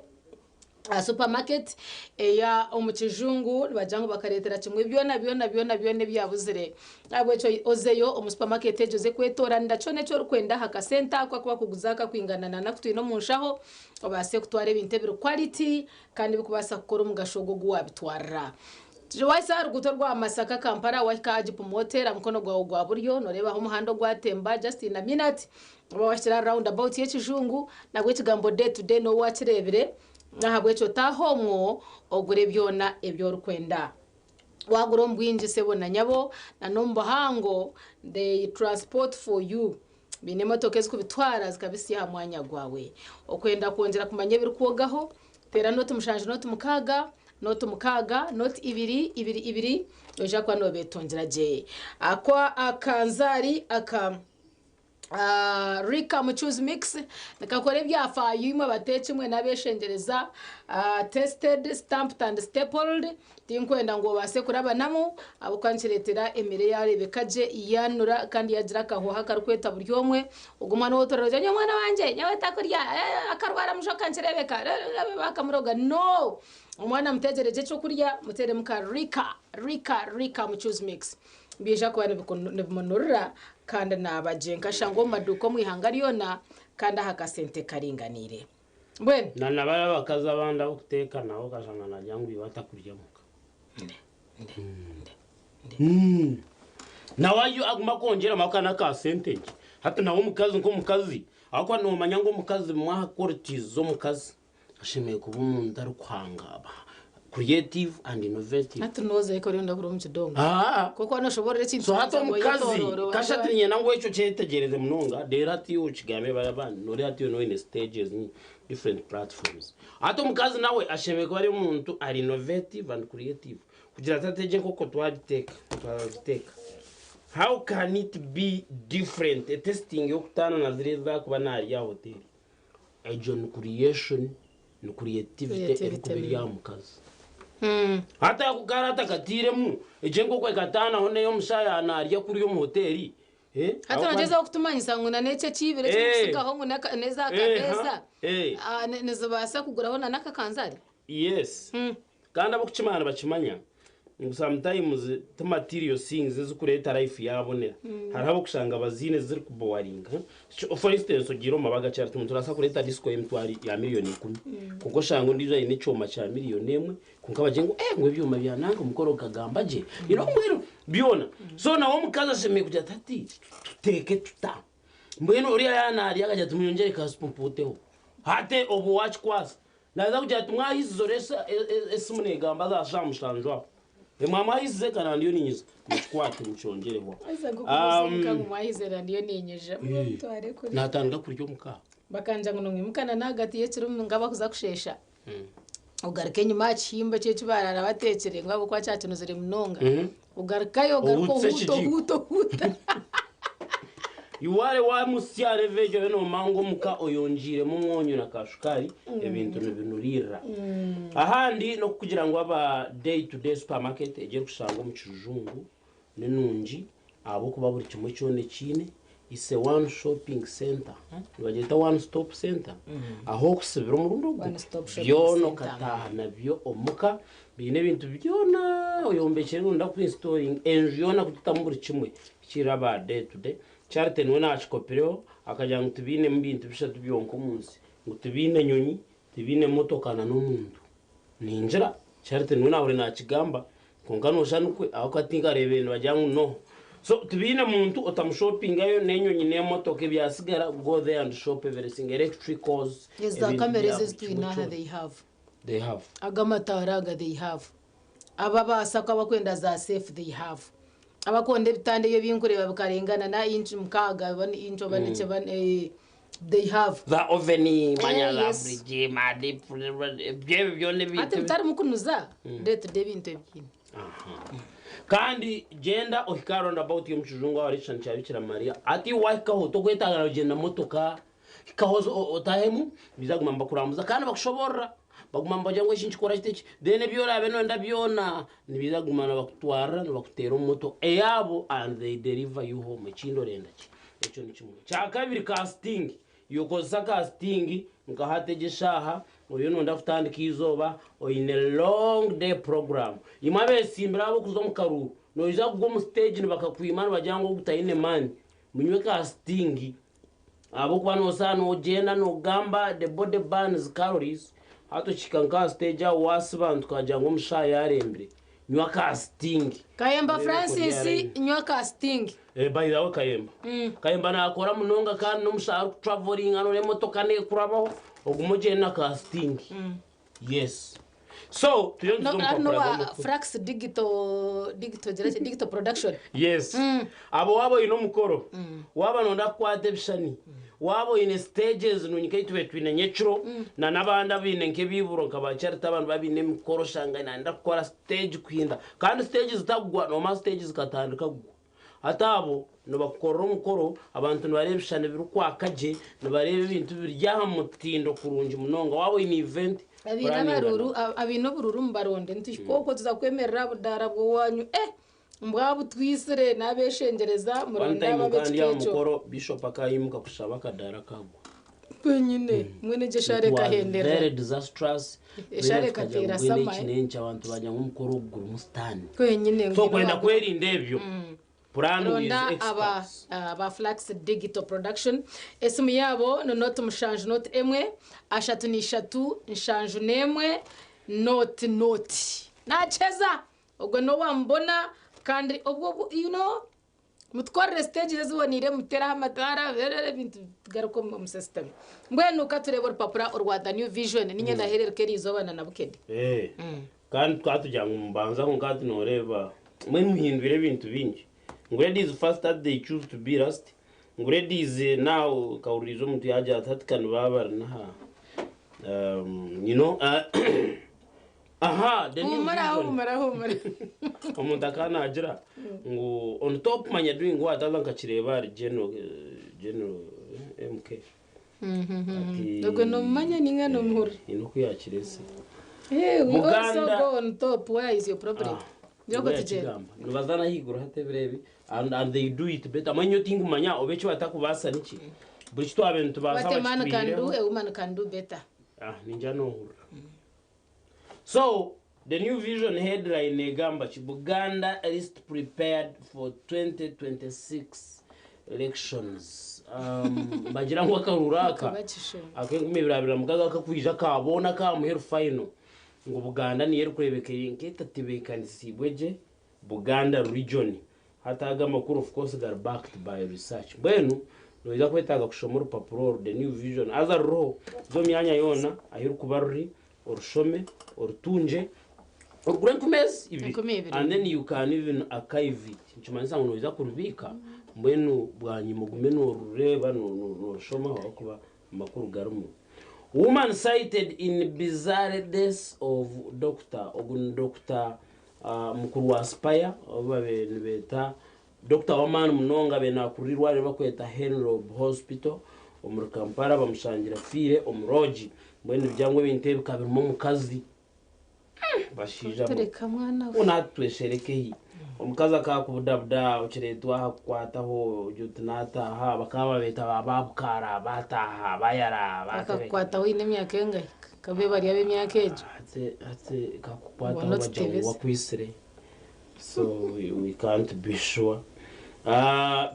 supermarket ya omukijungu bajango bakaretera kimwe byona byabuzire abwe cyo ozeyo supermarket ejoze kwetora ndacone cyo rukwenda haka center kwa kuba kuguzaka kwingana na kutino munshaho obase kutware binte biro quality kandi bikubasa gukora umugashogo gwabitwarra Jowaisa ruguto rwa Masaka Kampala wakaje pomotera mkono gwa buryo noreba ho muhando gwatemba just in a minute bawashira round about y'ekijungu nagwe kigambo day to day no wakirebere nahabwe cyo tahomwo ogure byona ebyo rukwenda waguro mbwinje sebona nyabo na nombo hango they transport for you bine motokezi kubitwara zikabisi ya mwanya gwawe okwenda kongera kumanya biri kuogaho tera note mushanje note mukaga note ibiri oja kwa no betongera je akwa akanzari aka Rika Muchuzi Mix nakakore byafa yimwe batece mwe nabeshengereza tested stamped and stapled tinkwenda ngo base kurabanamo abo kankiretera emere yarebekaje yanura kandi yagira kaho hakarkweta buryomwe ugumana wotoroje nyomwana wanje nyaweta kurya akarwara mushoka nkirebeka bakamuroga no umwana mutegereje cyo kurya mutere muka Rika Muchuzi Mix bija kwa nibimonurira kandi nabajenka shango maduko mwihangari yona kandi hakasente karinganire bwene nana bara bakaza banda ukuteka naho kashanga na jangu batakurya muka nawayo aguma kongera makana ka sente hata nawo mukazi nko mukazi akwa no manyango mukazi mwa kortizo mukazi ashimeye kuba umuntu ari kwangaba creative and innovative atunoze ko rinda kuri mukidongo koko anoshobora ikintu so hato mukazi kashatinye nango echo cyetegereze munonga derati ukigame barabana nori hati no in stages ni different platforms hato mukazi nawe ashemeye ko ari umuntu ari innovative and creative kugira tateje koko twabiteka how can it be different a testing yokutana na zireza kuba nari ya hotel agent creation no creativity ekubiri ya mukazi hata kukarata katiremu ejengo kwa katana hone yo mshaya anarya kuri yo hoteli hata najeza kutumanyisa nguna nece chibire cyusika ho nguna neza kabeza nezobasa kugura na nakakanzari yes kandi abo kuchimana bachimanya sometimes the material things zikureta life yabonera harabo kushanga bazine ziri kubowaringa for instance ogiro mabaga cyari tumuntu rasa kureta disco y'imtwari ya miliyoni 10 kuko shango ndizo ine cyoma cha miliyoni 1 kuko abajengo ngwe byuma byananga umukoro kagamba je mwero biona so nawo mukaza sheme kujya tati tuteke tuta mbweno uri yana ari akajya tumuyongere kasipumputeho hate obu watch kwasa naza kujya tumwahizoresa esimune gamba za shamushanjwa mama ize kana ndiyo ninyiza mutwate muchongereho ngumwahizera ndiyo ninyeje mutware kuri natanga kuryo muka bakanja ngo mwimukana nagati yekiro ngaba kuza kushesha ugarike nyuma chimba cyo kibarara batekere ngabo kwa cyacu nuzire munonga ugarikayo gariko huto yuware wa musyare vejo no mango muka oyonjire mu mwonyo na kashukari ebintu nibinurira ahandi no kugira ngo aba day to day supermarket eje kushanga mu kijungu nenunji abo kuba buri kimwe cyone kine ise one shopping center bageta one stop center aho kusubira mu rundo byono kataha nabyo omuka bine bintu byona oyombekere runda ku storing enjyona kutambura kimwe kiraba day to day Charte nona achikopero akajya ngutubine mbintu bishatu byonko munsi ngutubine nyonyi tubine motokana n'umuntu ninjira charte nona uri nakigamba kongano shanukwe akatinga rebene bajyangu no so tubine muntu otamushopping ayo nenyonyi ne motoka byasigara go there and shop everything electricals yes the cameras is to they have agamataraga they have aba basako abakwenda za safe they have abakonde bitande yo binkureba bikarengana na inchi mukaga bani incho baneke bane they have the oveni manyala yes. bridge madi bye byone ati bite bitari mukunuza ndete de bintu ebyine kandi genda ohikaronda about yo mchujungu wa Richard Chabikira Maria ati wakaho to kwetagara ugenda motoka ikahozo otahemu bizaguma mbakurambuza kandi bakushobora baguma mbaje ngo shinchi kora kiteki dene byora beno ndabyona nibizaguma bakutwara bakutera moto eyabo and they deliver you home chindo renda ki echo ni kimwe cyakabiri casting yokoza casting nkahategeshaha uyu nonda futandika izoba in a long day program imabe simbira abo kuzo mukaru no iza kugo mu stage ni bakakwimana bajyango gutayine man munywe casting abo kwa no sano genda no gamba the body burns calories hato chikanka stage wasibantu kajyango mushaya yarembre nywa casting Kayemba Francis nywa casting by the way Kayemba nakora munonga kandi no mushaya traveling ano le motoka ne kurabaho ogumuje na casting yes so no Frax digital production yes abo wabo ino mukoro waba nonda kwate bishani wabo ine stages nunyike twetwine nyechro na nabanda bine nke biburo nkabacharita abantu babine mukoro shanga nanda kora stage kwinda kandi stages tagwa no ma stages katandika gwa atabo no bakora umukoro abantu barebishane biru kwakaje no barebe ibintu biryaha mutindo kurunji munonga wabo ine event abino bururu mbaronde ntikoko tuzakwemerera budara bwo wanyu mbwabo twisire nabeshengereza muronda babetikejo mukoro bishop akayimuka kushaba kadara kagwa kwenyine mwene je share kahendera very disastrous share katera sama kinencha abantu bajya nk'umukoro guru mustani kwenyine so kwenda kweri ndebyo Ronda aba Flax Digital Production esimu yabo no note mushanju note emwe ashatu ni shatu nshanju nemwe note nacheza ubwo no wambona kandi ubwo you know mutware stage zibonire mutera amatara bintu garuko mu system mbwenu katureba papura urwada new vision ninye ndaherereke rizobana na bukedi kandi twatujyanga umbanza ngo kandi noreba mwe muhindure bintu bingi nguredi is first that they choose to be rust nguredi is now kaurizo mtu yaje atatikana babar na you know aha the new humara umuntu akana agira ngo on top manya doing what alanka kireba general MK dogo no manya ninga no muhuri inuko yakirese we also go on top. Where is your problem? Nubazana higura hateberebi and they do it better. Manyo tingu manya obecho atakubasa niki. Bushito abantu basa what a man can do, a woman can do better. Ninja no. So the new vision headline negamba Buganda is prepared for 2026 elections. Bagira ngo akaruraka akengumibirabira mugaga akakwija kabona ka muheru final ngo Buganda ni yeru kurebekeye nketa tibekanisi Buganda region hataga makuru of course are backed by research bwenu noza kwetaga kushomora papuro the new vision azar ro zo myanya yona ahiru kubaruri orushome orutunje orugrenkumes ibi and then you can even archive it nchimanisa ngo noza kurubika mbwenu bwanyi mugume no rureba no shoma kuba makuru garumu. Woman cited in bizarre deaths of Dr. mukuru wa Aspire obabe beta Dr. Waman Munonga benakurirwa reba kweta Henry Hospital omuri Kampala bamushangira fire omroji mbwenu byangwe bintebe kabirimo mukazi bashija unatwesherekehi omukaza kakubudabda ukiretwa hakwataho jutinata ha bakaba beta ababukara bataha bayara bakakwataho ine myaka enga kabe bari abe myaka ejo ate kakukwataho bajya wakwisire so we can't be sure.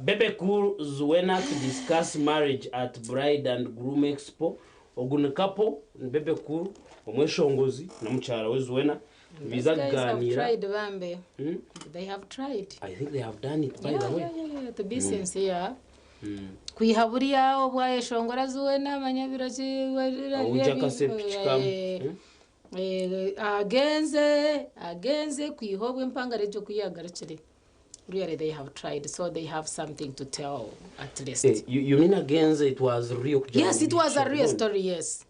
Bebe Cool Zuena to discuss marriage at Bride and Groom Expo ogune couple Bebe Cool omweshongozi na muchara we Zuena bizaganira. They have tried. I think they have done it by the way. Yeah. To be sincere. Kuihaburiya obwa eshongora Zuena manyabiro ki ujaka sepchikam. agenze kwihobwe mpangare ryo kuyagarukire really they have tried, so they have something to tell at least. You mean against it was real? Yes, it was a real story, yes.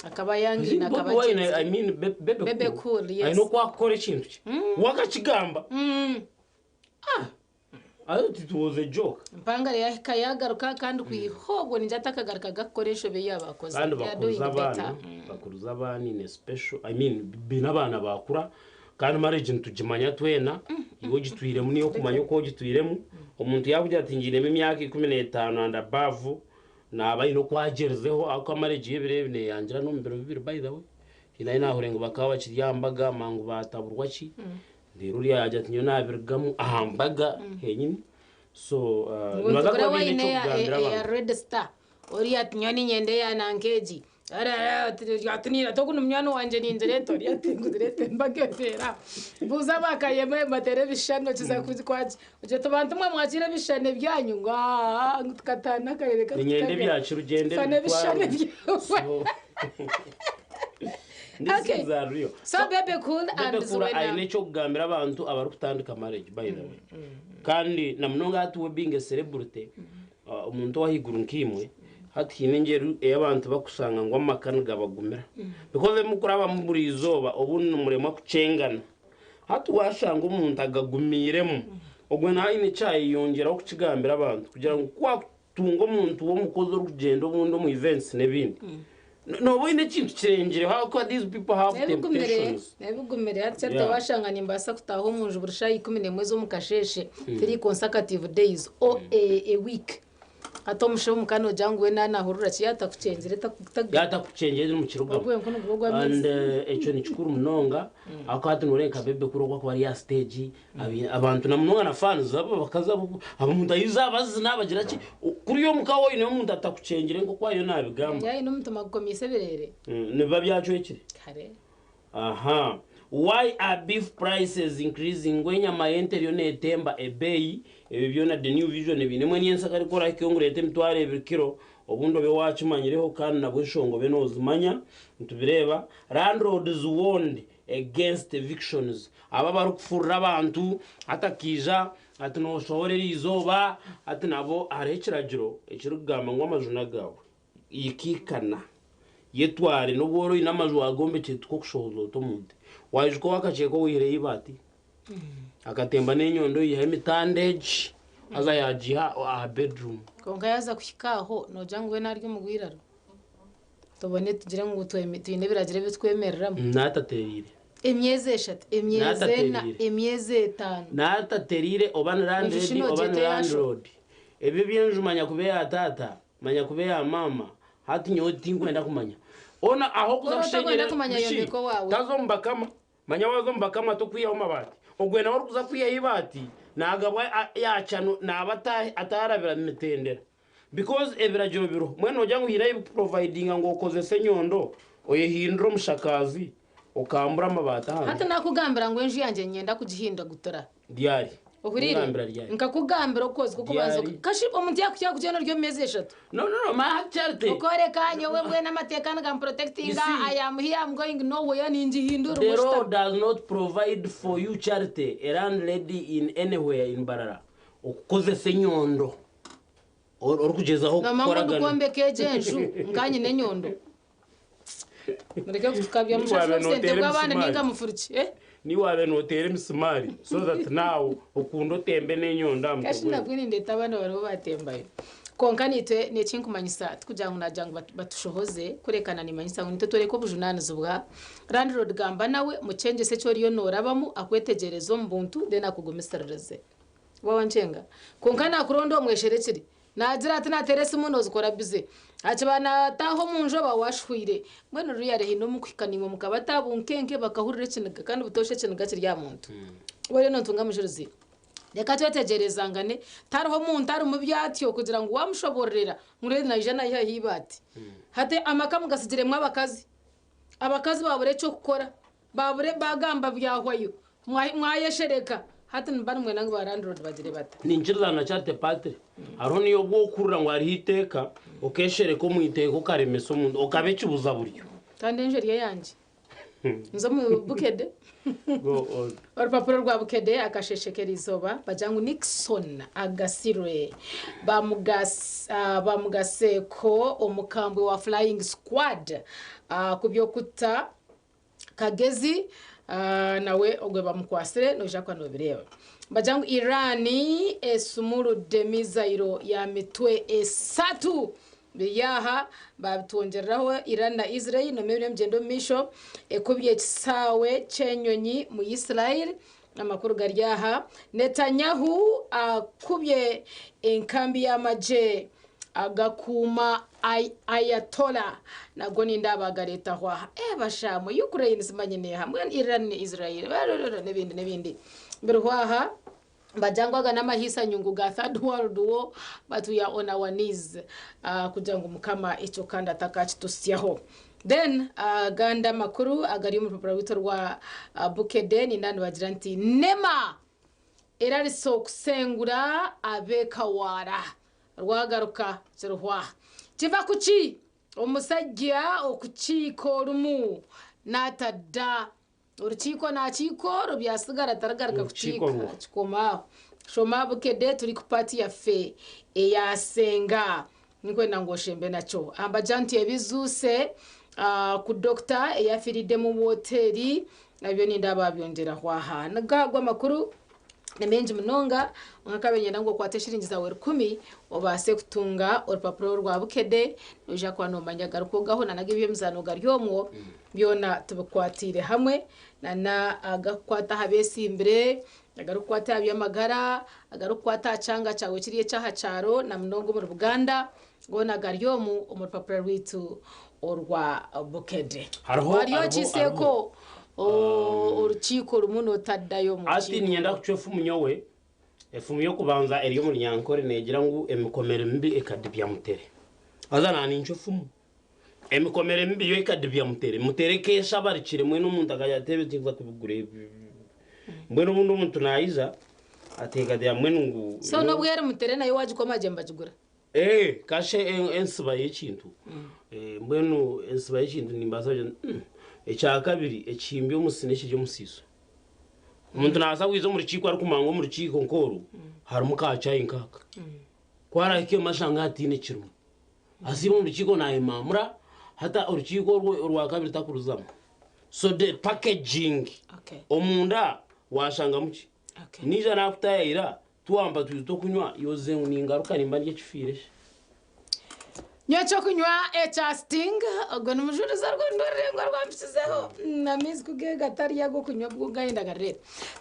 Akaba yangi na akaba I mean bebe cool, yes. I know kwa kore chintu wakachigamba. I thought it was a joke. Mpangare yakayagaruka kandi kwihobwe ninjatakagarika gakoresho be yabakoze. Kandi bakuruza abana in a special, I mean binabana bakura kandi marriage ntujimanya twena iwo gitwiremu niyo kumanya uko gitwiremu umuntu yavuga ati ngiremo imyaka 15 and above nabaye no kwagerezeho ako marriage yebirebine yangira no mbere bibiri by the way ina inahure ngo bakaba bakiryambaga mangu bataburwa ki rero uri yaje ati nyo nabirgamu ahambaga henyine so nibaza ko bine cyo kugambira ya red star uri ati nyoni nyende ya nangeji yatinira to kuno mnyano wanje ni indireto yatingudrete mbagefera buza bakayeme matelevision kiza kuzikwaje uje tubantu mwe mwakira bishane byanyu nga tukatana karere ka nyende byacu rugende This is a real. So bebe cool and Zuena. I necho kugambira abantu abari kutandika marriage by the way. Kandi namnonga atuwe being a celebrity umuntu wahiguru nkimwe hati hinengeru abantu bakusanga ngo amakana gabagumira because mukuraba muri izoba obuntu murema kucengana hati washanga umuntu agagumiremo ogwe nayi ni cyayi yongera kukigambira abantu kugira ngo kwatunga umuntu wo mukozo rugendo bundo mu events nebindi no boine kintu kirengere how these people have temptations nebugumere hatse washanga nimbasa kutaho munju burushayi 10 zo mukasheshe 3 consecutive days or a week atomusho mukano jangu we nana horura cyata kucengere yata kucengere mu kiruga and echo ni chikuru mnonga akati norenka bebe kurogwa kwa ya stage abantu namunonga na fans abo bakaza abamuntu ayiza bazi nabagira ki kuri yo mukawo ine umuntu atakucengere ngo kwayo nabigamba yayi no mutuma gukomise berere niba byacu ekire kare aha why are beef prices increasing ngwenya mayente yo netemba ebei ebyona the new vision ebinimwe nyensa kari kora kyongurete mitware ebikiro obundo be wachimanyireho kandi nabwo shongo benozimanya ntubireba landlords warned against evictions aba bari kufurira abantu atakija ati no shorera izoba ati nabo arekiragiro ekirugamba ngo amajuna gawe yikikana yetware no boro inamazu agombe cyitwa kushozo to muntu wajiko wakacheko wihire ibati akatemba n'enyondo yihe mitandage aza yajiha a bedroom konga yaza kushikaho no jangwe naryo mugwiraro tubone tugire ngo twine biragire bitwemereramo nataterire emyeze eshatu emyeze 5 nataterire obana landlord ebi byenju manya kubeya tata manya kubeya mama hati nyoti ngwenda kumanya ona aho kuza kushengera kumanya yondeko wawe tazombakama manya wazombakama to kwiya umabati ogwena wari kuza kwiya ibati nagabwa yacano nabata atarabira mitendera because ebiragiro biro mwene ojya nguhira providing ngo koze senyondo oye hindro mushakazi okambura amabata hata nakugambira ngo enju yanje nyenda kugihinda gutora diari uhurire nkakugambira ukoze kuko banzo kashipo umuntu yakujya kugena ryo meze eshatu no ma charity ukore kanyo wewe n'amatekano ga protecting I am here I'm going nowhere ninji hindura the road does not provide for you charity a landlady in anywhere in Barara ukoze senyondo or kugezaho gukora gana nakombe kejenju nganye nenyondo mureke kutukabya mushasho sente bw'abana ninga mufuriki ni wabe notere misumari so that now ukundo tembe n'enyonda mukwe kashi nabwini ndeta abana baro batembayo konka nitwe nekinkumanyisa tukujya ngunajanga batushohoze kurekana nimanyisa ngo nitotore ko bujunana zubwa landlord gamba nawe mucenge se cyo riyo norabamu akwetegerezo mbuntu then akugumisareze wawancenga konka nakurondo mwesherekiri nagira ati naterese munozi kora bize akibana taho munjo bawashwire mwene ruyare hino mukikanimwe mukabata bunkenke bakahurire kiniga kandi butoshe kiniga kirya muntu wore no tunga mujuruzi reka twetegereza ngane tariho muntu ari mu byatyo kugira ngo wamushoborera murezi na ijana yahibati hate amakamu gasigire mwa abakazi babure cyo gukora babure bagamba byahwayo mwayeshereka hati mbanumwe nangu barandroad bagire bata ninjirana cyate patre haro niyo bwo kurura ngo ari hiteka ukeshere ko mwiteko karemeso umuntu ukabecubuza buryo kandi enjeri yanje nzo mu bukede Go on. urupapuro rwa bukede agasheshekera izoba bajya ngo Nixon agasirwe bamugaseko umukambwe wa Flying Squad ku byo kuta kagezi nawe ogwe bamukwasire noja kwa nobireba bajya ngo Irani esumuru demizairo ya mitwe esatu biyaha babitongeraho Iran na Israel no mebire mgendo misho ekubye kisawe cenyonyi mu Israel amakuru garyaha Netanyahu akubye enkambi y'amaje agakuma ayatola nagoni ndabagareta hwa bashamo Ukraine simanyene hamwe Iran na Israel nebindi birwaha bajangwaga n'amahisa nyungu ga third world war batuya on our knees kugira ngo mukama icyo kandi atakachitusiyaho then ganda makuru agari mu rupapuro rwito rwa Bukede ni nani bagira nti nema erariso kusengura abekawara rwagaruka zirwa kiva kuki umusajja okuchiko rumu natada urukiko nakiko rubyasigara taragaruka kuchiko kikoma shoma Bukede turi ku party ya fe eyasenga niko nangoshembe nacho ambajanti ebizuse ku doctor eyafiride mu hoteli nabyo nindababyongera hwaha nagagwa makuru nemenje munonga nkakabenye nango kwate shiringi zawe 10 obase kutunga urupapuro rwa Bukede noja kwa nomanyagaruko gaho nanagibye mzano garyomwo byona tubukwatire hamwe nana agakwata habesimbire agarukwata abyamagara agarukwata canga cyawe kiriye cyahacaro na mnongo mu Buganda gona garyomu umurupapuro rwitu orwa Bukede hariyo kiseko urukiko rumuno taddayo mu ati nyenda kucefu munyowe efumu yo kubanza eriyo muri nyankore negira ngo emikomere mbi ekadibya mutere azana ni ncefumu emikomere mbi yo ekadibya mutere kesha barikire mwe n'umuntu agayatebe tingwa kubugure mwe n'umuntu umuntu nayiza atekadya mwe nungu so no bwere mutere nayo waje ko majemba jugura kashe ensiba y'ikintu mbwenu ensiba y'ikintu nimbazaje ecya kabiri ekimbi umusineshi cyo musiso umuntu naza wizo muri ciko ari kumango muri ciko nkoro harimo kacha inkaka kwara ike mashanga atine kirumu asibo muri ciko na imamura hata urukiko rwa kabiri takuruzama so the packaging omunda washanga muki nija nakutayira tuamba tuzo kunywa yoze ningaruka nimba nje kifireshe nyacho kunywa echa sting ogo numujuriza rw'indorengo rwampishizeho namizi kugega tari yago kunywa bw'ugayinda garere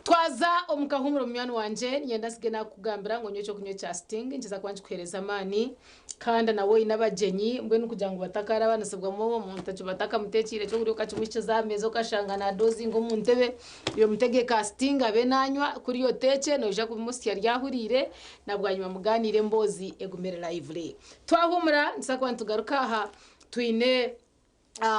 twaza omukahumuro mumyano wanje nyenda sigena kugambira ngo nyacho kunywa echa sting ngiza kwanje kwereza amani kandi nawe inabagenyi mbwe nukugira ngo batakara banasabwa mu muntu bataka mutekire cyo kuri ukacumwice za mezo kashanga na dozi ngo mu ntebe iyo mutege casting abe nanywa kuri yo tece noja ku musi yari yahurire nabwanyuma muganire mbozi egumere live twahumura kwa tugaruka aha twine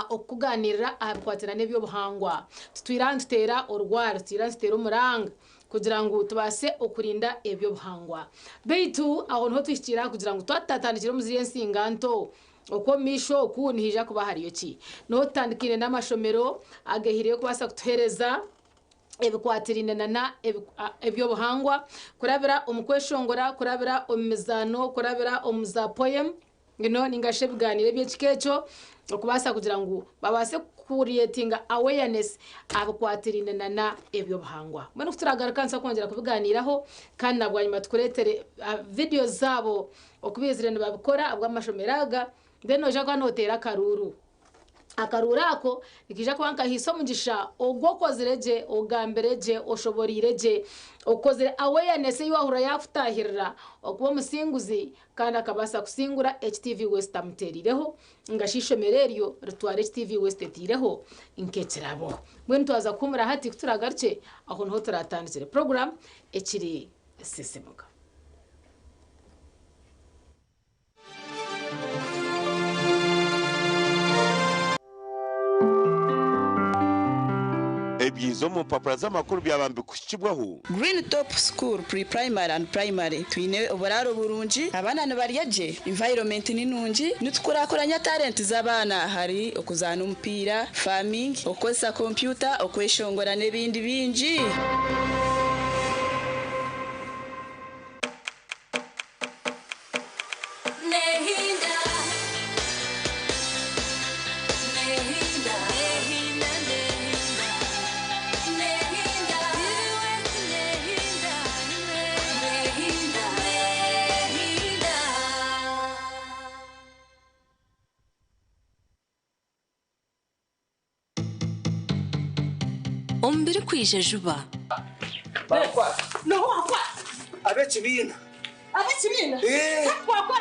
okuganirira ahakwatira nebyo buhangwa twirantera orwara twirantera umuranga kugira ngo tubase okurinda ebyo buhangwa beitu aho no twishikira kugira ngo twatatandikire mu ziye nsinganto uko misho kunihija kuba hariyo ki no tandikire n'amashomero agahiriye kubasa kutuhereza ebikwatirine nana ebyo buhangwa kurabira umukweshongora kurabira omizano kurabira omuza poem ngino ningashe biganire by'ekikecho okubasa kugira ngo babase creating awareness abakwatirine nana ebyo buhangwa mbona kuturagaruka nsa kongera kubiganiraho kandi nabwanyuma tukuretere video zabo okubizirene babikora abwamashomeraga then oja kwa notera karuru akarurako ikija kwanka hiso mugisha ogokozireje ogambereje oshoborireje okozire awareness yiwahura yafutahirira okuba musinguzi kandi akabasa kusingura HTV West amuterireho ngashisho mereryo rutware HTV West tireho inkekirabo mwe twaza kumura hati kuturagarce aho no turatandikire program ekiri sesemuka ebyizo mu mpapuro z'amakuru byabambe kushikibwaho. Green Top School Pre-Primary and Primary twine uburaro burungi abana nibaryaje environment ninungi nitukorakoranya talent z'abana hari okuzana umupira farming okosa computer okweshongora nebindi bingi. Ombere kwije juba. Bakwa. No wakwa. Abekibina. Abekibina? Wakwa.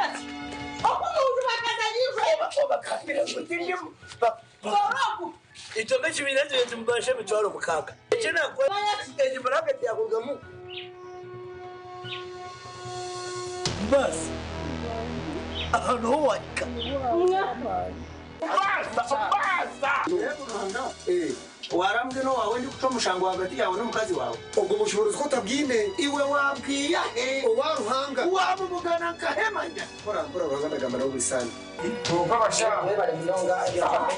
Okumuntu bakazanyije bakobakafira mutindi. Boroku. Ito bekibina nje mbashe bitwaro mukaga. Kina kwa eje baraka yakugamu. Bas. Ano waka. Basta. Warambwe no wawe ndi kutomushango hagati yawe n'umukazi wawe. Ubwo bushobozi ko tabwine iwe wabwiya owaruhanga wamubugana nkahemanya. Kora uraganda gamara ubisani. Tuva bashaka bari minonga ya.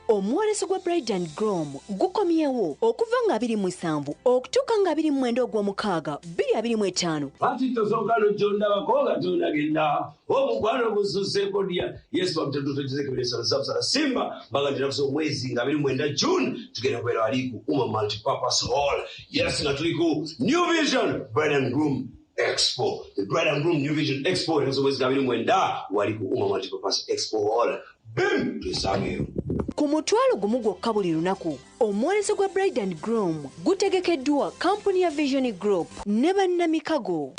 Omwoleso gwa Bride and Groom gukomyewo okuva nga 27 okutuuka nga 29 ogw'omukaaga 2025. Ati tosokano jonda bakoga tunagenda omukwano gususeeko lya Yesu bamutatutukize kibiresa zabsala simba bagandira kuso mwezi nga 29 June tugenda kubeera waliku Uma Multipurpose Hall. Yes, nga tuliku New Vision Bride and Groom Expo. The Bride and Groom New Vision Expo kuso mwezi nga 29 waliku Uma Multipurpose Expo Hall. Bim tusangeyo. Ku mutwalo gumu gwokka buli lunaku omwoleso gwa Bride and Groom gutegekeddwa kampuni ya Vision Group ne bannamikago.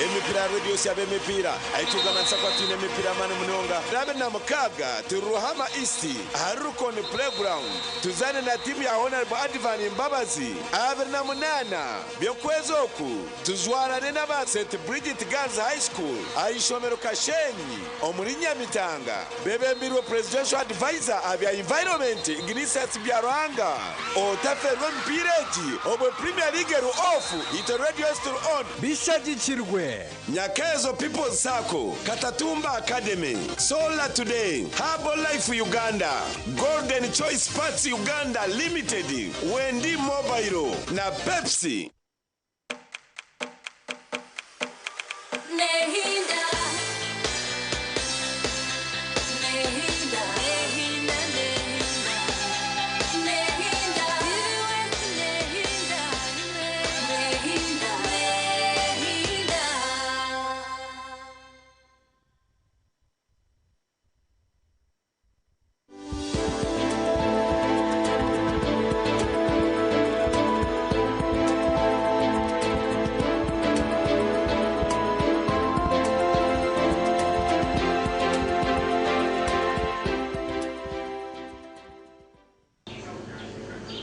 Emipira radio siabe mipira aitugana nsakwatine mipira mani munonga rabe na mukaga turuhama East Harukon Playground tuzane na timu ya Honorable Advan Mbabazi abe na munana byokwezoku tuzwarane n'aba St Bridget Girls High School aishomero Kashenyi omurinya mitanga bebembirwe presidential advisor abya environment Ignatius Byaranga otaferwe mpireji obwe Premier League off ito radio still on bishagikirwe Nyakezo People's Circle, Katatumba Academy, Solar Today, Herbal Life Uganda, Golden Choice Parts Uganda Limited, Wendy Mobile, na Pepsi.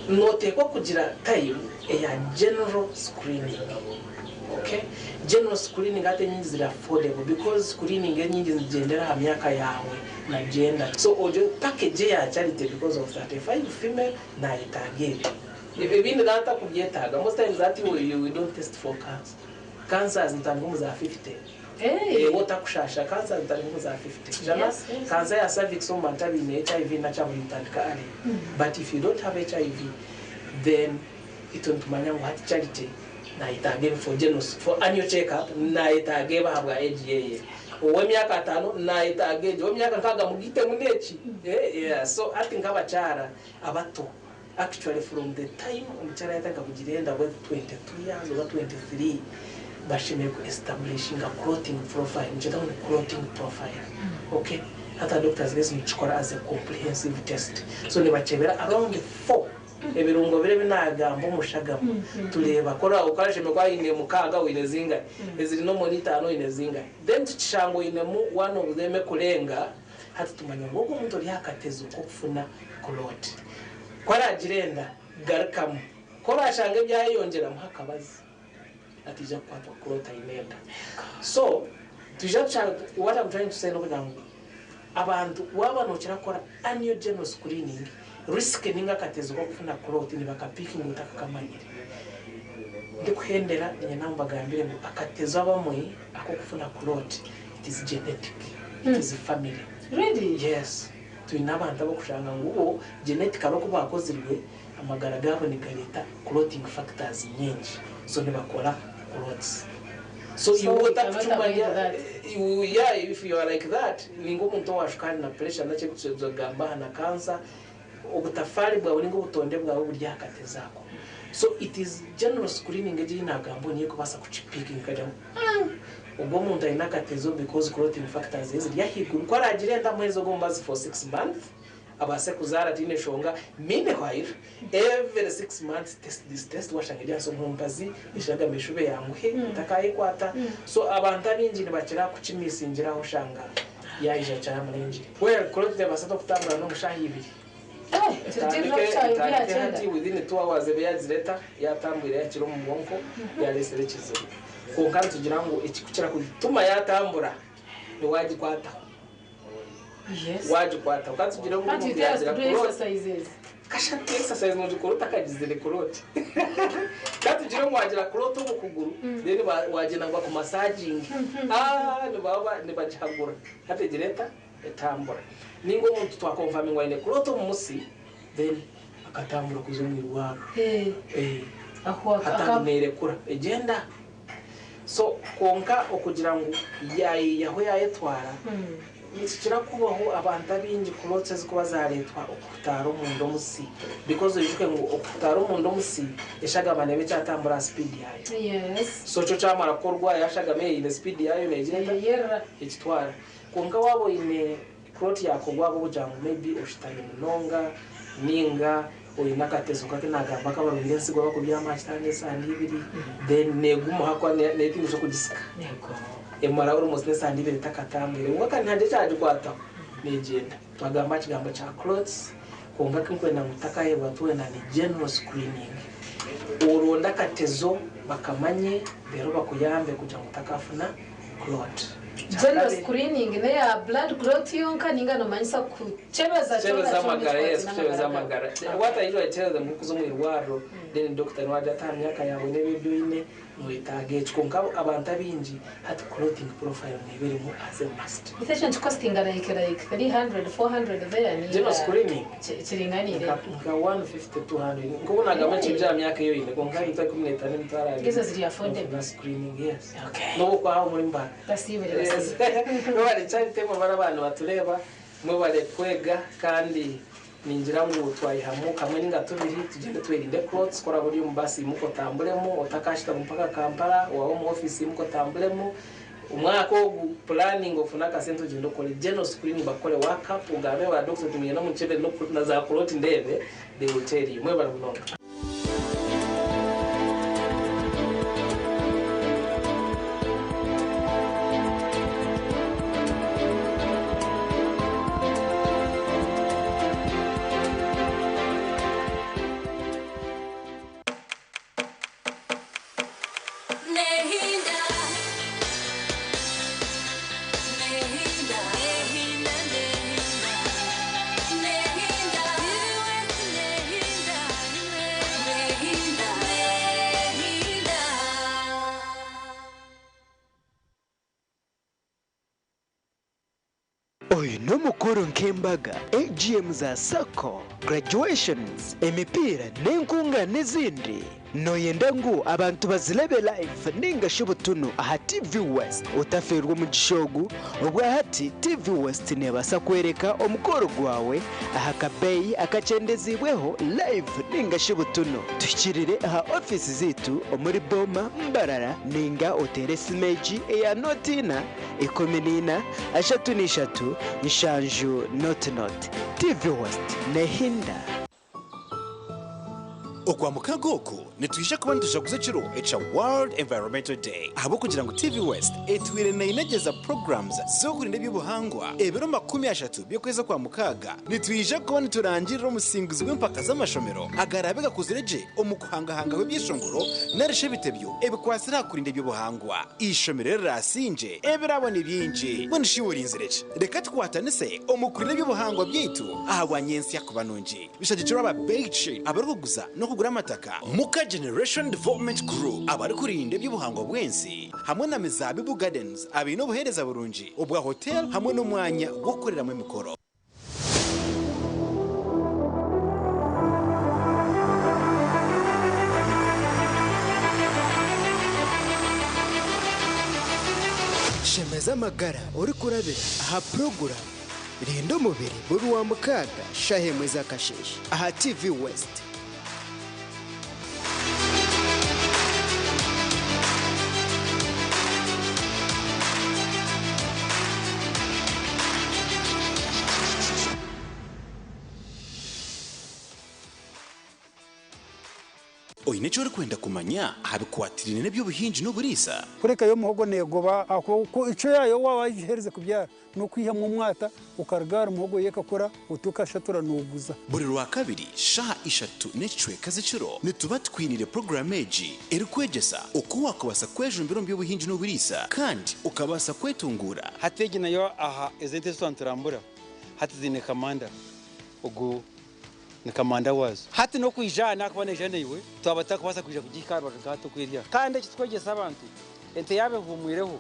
Notekwa kugira time ya general screening. Okay? General screening ate nyingi zira affordable because screening nyingi zigendera ha myaka yawe na gender. So ojo package ya charity because of 35 female na itarget. Ibindi data kubyetaga most times that we don't test for cancer. Cancer zintangumu za 50. Wota kushasha cancer zintangumu za 50. Jana cancer ya cervix umatabi ni HIV na chamu mtandika ali. But if you don't have HIV, then it won't manya what charity na itage for general for annual checkup na itage bahabwa AGA. Uwe myaka 5 na itage uwe myaka nkaga mugite munechi. Yeah, so I think abachara abato actually from the time umchara yataka kujirenda with 22 years or 23 bashime ku establishing a clothing profile, mcheta clothing profile. Okay? Hata doctors guys mchikora as a comprehensive test. So ni bachebera around 4 ebirungo bire binagambo mushagamo tureba kora ukaje mekwa ine mukaga wine zinga eziri no monitor no ine zinga then tuchishango ine mu one of them kulenga hati tumanya ngo umuntu yakateza uko kufuna clot kwara jirenda garukamo ko bashanga byayongera mu hakabazi atija kwatwa kurota imenda. So what I'm trying to say no kugira ngo abantu wabanukira kora annual general screening risk ninga katezo ko kufuna kurota ni bakapiki ngo utakakamanyire ndi kuhendera namba gambire ngo akatezo abamwe ako kufuna kurota it is genetic, it is family. Really? Yes. Tuina abantu abo kushanga ngo genetic abo kubakozirwe amagara gabo ni galeta clotting factors nyinshi so ne bakora clothes. So you would have to yeah, if you are like that, ningo muntu washukana na pressure na check gamba na cancer ubutafari bwawe ningo butonde bwawe burya hakatezako. So it is general screening eji na gambo niyo kubasa kuchipiki nkajya ubwo muntu ayinakatezo because clotting factors is yahigu ko aragirenda mwezo gombazi for 6 months abase kuzara tine shonga mine kwaira every 6 months test washangira so mpumbazi ishaga meshube yanguhe takaye kwata so abantu abinjini bakira kuchimisingira aho shanga yaija cyane murenji well clotting basato kutambura no mushahibiri within 2 hours ebiyazireta yatambwira yakiro mu bwonko yareserekize konka tugira ngo ikikukira kutuma yatambura ni waji kwata. Yes. Waji kwata ukatugira ngo yazira exercises kasha exercise no dukora takagizire kuroti katugira ngo wagira kuroti mu kuguru then wagena ngo ku massaging ni baba ni bajagura hategereta etambura ningo muntu twakonfirming wa ine kuroti mu musi then akatambura kuzumwirwaro aho akatamere kura egenda so konka okugira ngo yaho yayetwara nikira kubaho abantu abinji kurotse zikuba zaretwa okutaro mundo musi because yishwe ngo okutaro mundo musi yashaga banebe cyatambura speed yayo. Yes. So cyo cyamara korwa yashaga me ile speed yayo negenda ikitwara konka wabo ine kuroti yako gwabo bujango maybe ushitanye munonga ninga oyinakatezo kake nagamba kabarungensi gwa bakubya amashitanye sandibiri then neguma hakwa netinzo kudisika nego emara uri musne sandibiri takatambire waka ntanje cyaje kwata negenda twagamba kigamba cha clothes konga kinkwenda mutakaye batuwe na ni general screening uronda katezo bakamanye bero bakuyambe kuja mutakafuna clot. General screening ne ya blood clot yonka ningano manyisa kuchebeza magara. Yes, kuchebeza magara. What I usually tell them kuzo mwirwaro then doctor waje atamyaka yawe nebyo ine muitage konka abantu abinji hat clothing profile nebiri mu as a must. Efficient costing like 300 400 there ni general screening chiringanire ka 150 200 ngubona gama chibya myaka yo ine konka ita 15 mutara gizo ziri affordable screening. Yes. Okay. No kwa muri mba tasibere no bari cyari temo barabana batureba mwe bare kwega kandi ninjira ngo twayihamu kamwe ninga tubiri tugende twirinde clothes kora buri mu basi muko tambulemo otakashita mpaka Kampala wa home office muko tambulemo umwaka wo planning ofuna ka sento gendo kole general screening bakole work up ugabe wa doctor tumiyena mu chebe no na za clothes ndebe they will tell you mwe bara bunonga. Oyu n'umukuru nk'embaga AGM za Sako, graduations, emipira n'enkunga n'izindi. Noyenda ngo abantu bazilebe live ninga shobutunu aha TV West utaferwa mu gishogu ubwo hati TV West nebasa kwereka omukoro gwawe aha kabeyi akacendezibweho live ninga shobutunu tukirire aha office zitu omuri Boma Mbarara ninga otere simeji ya notina ikomenina ashatu nishatu nshanju not TV West nehinda. okwa mukagoko nitwisha kuba nitujaguze kiro echa World Environmental Day ahabo kugira ngo TV West etwire na inageza programs zo kurinda by'ubuhangwa ebiro 30 byo kweza kwa mukaga nitwisha kuba niturangirira umusingizi w'impaka z'amashomero agarabega kuzireje omukuhangahanga w'ibyishongoro narishe bitebyo ebikwasira kurinda by'ubuhangwa ishomero rasinje ebirabona ibyinje bonishiwuri inzireje reka twatanise omukurinde by'ubuhangwa byitu ahabwanyensi yakubanonje bishagiciro aba beige abaruguza no kugura amataka muka Generation Development Group abari kurinde by'ubuhangwa bwensi hamwe na Mizabibu Gardens abino buhereza burunji ubwa hotel hamwe n'umwanya wo gukorera mu mikoro. Shemeza amagara uri kurabira aha program rinda umubiri buri wa mukaga shahemeza kasheshi aha TV West. Oyine cyo kwenda kumanya habikwatirine nebyo buhinji no burisa kureka yo muhogo negoba ako ico yayo wawahereze kubyara no kwiha mu mwata ukargara muhogo yekakora utukashatura nuguza buri rwa kabiri shaha 3 necwe kaziciro nituba twinire programeji eri kwegesa uko wakubasa kwejumbiro mbyo buhinji no burisa kandi ukabasa kwetungura hatege nayo aha ezente twanturambura hatizine kamanda ugu ni kamanda wazo hati no kwijana akubone jane iwe twabata kubasa kuja kugikara bakagato kwiriya kandi kitwegesa abantu ente yabe vumuireho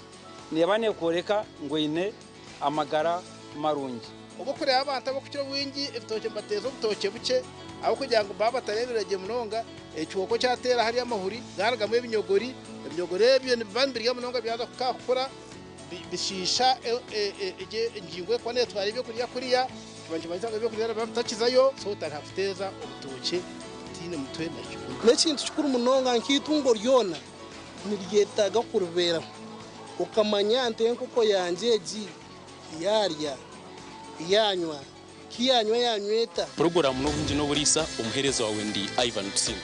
nebane koreka ngo ine amagara marungi ubo kure abantu abo kukiro wingi ifitoke mbatezo butoke buke abo kugira ngo baba tareberege munonga ecyuko cyatera hari amahuri garagamo ibinyogori ebyo nibambiriye munonga byaza kukakura bishisha ingingo ko ne twari byo kurya kuriya banje bazanga byo kurya batakizayo so takafuteza ubutoke tine mutwe nacyo n'ekintu cyukuru munonga nkitungo ryona niryetaga kurubera ukamanya ntenko ko yanjeji yarya yanywa kiyanywa yanyweta program no bunji no burisa umuherezo wawe ndi Ivan Tsim.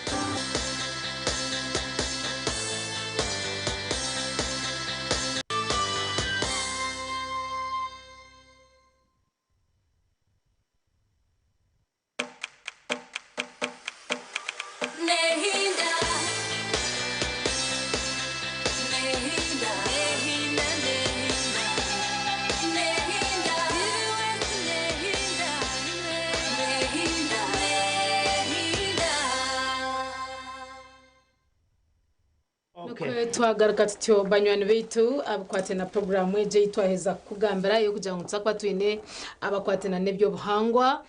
twagaruka tutyo banywani beitu abakwate na program eje twaheza kugambira yo kugira ngo tsakwa twine abakwate na nebyo buhangwa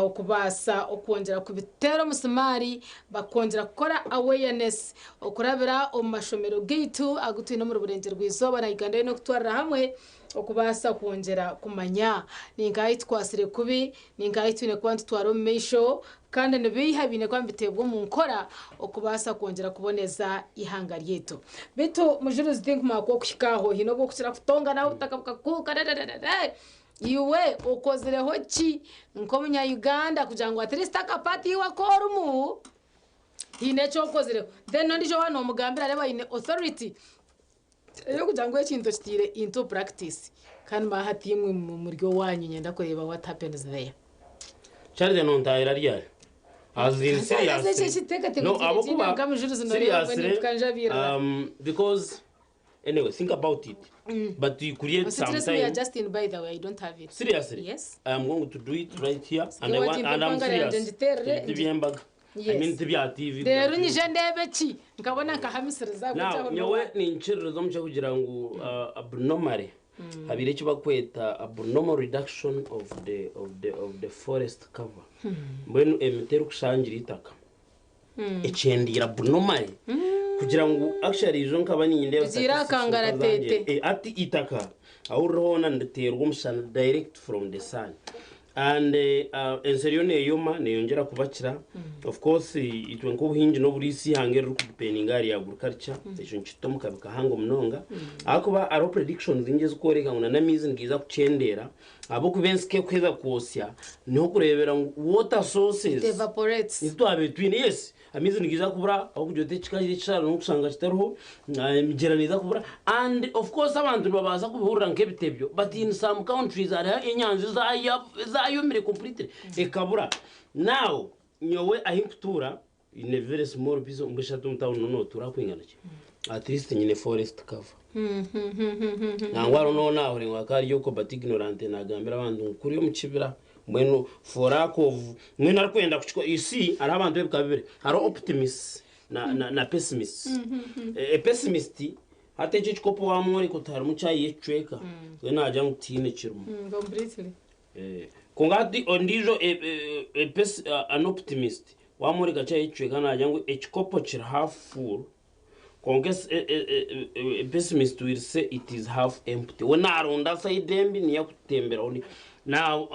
okubasa okongera kubitera musimari bakongera gukora awareness okurabira omashomero geitu agutwine mu ruburengero rw'izoba na Uganda no kutwara hamwe okubasa kongera kumanya ningayi twasire kubi ningayi twine kwantu twaro mesho kandi nibihabine kwambitebwo mu nkora okubasa kongera kuboneza ihanga ryeto bitu mujuruzi think mako kushikaho hino bwo kushira kutonga nawe utakabuka kuka iwe ukozireho ki nko munya Uganda kugira ngo atrista kapati wa korumu hine cyo ukozireho then ndijo hano mugambira areba ine authority yo kugira ngo ekintu kitire into practice kandi bahati imwe mu muryo wanyu nyenda kureba what happens there Charles non taira ryari azin serious no abakuba because anyway think about it but you create something Justin by the way I don't have it seriously yes I am going to do it right here and I'm serious I mean tibya TV rero nyije ndebe ki nkabona nkahamisiriza gutaho nyewe ni inchiriro zo muje kugira ngo abnormal habire cyo bakweta abnormal reduction of the forest cover mbenu emeteru kushangira itaka echendira abnormal kugira ngo actually izo nkabani ndebe zira kangara tete ati itaka awurona ndaterwa umushana direct from the sun and enseriyo neyoma neyongera kubakira of course itwe nko buhingi no burisi hangera kupeninga ari agriculture ejo nchito mukabika hango mnonga akuba aro predictions ingeze koreka nguna na mizi ngiza kuchendera abo kubenske kweza kosya no kurebera water sources evaporates ito abetwini yes amizi ngiza kubura aho kujote chikajire chara no kusanga kitaruho migeraniza kubura and of course abantu babaza kubihurira nkebitebyo but in some countries are inyanzi zayomire completely ekabura now nyowe ahimputura in a very small piece of mbeshatu mtown no tura kwingana ki at least nyine forest cover nangwaro no naho ringwa kari yoko but ignorant nagambira abantu kuri yo mukibira mweno forako mweno arikwenda kuchiko isi ari abantu bebikabire hari optimist na pessimist a pessimist hata ico chikopo wa mwori kutari muchayi yecweka we naja mutine chirumo completely kongati ondijo an optimist wa mwori gacha yecweka naja ngo echikopo chiri half full konges a pessimist will say it is half empty when arunda side embi niya kutembera oni now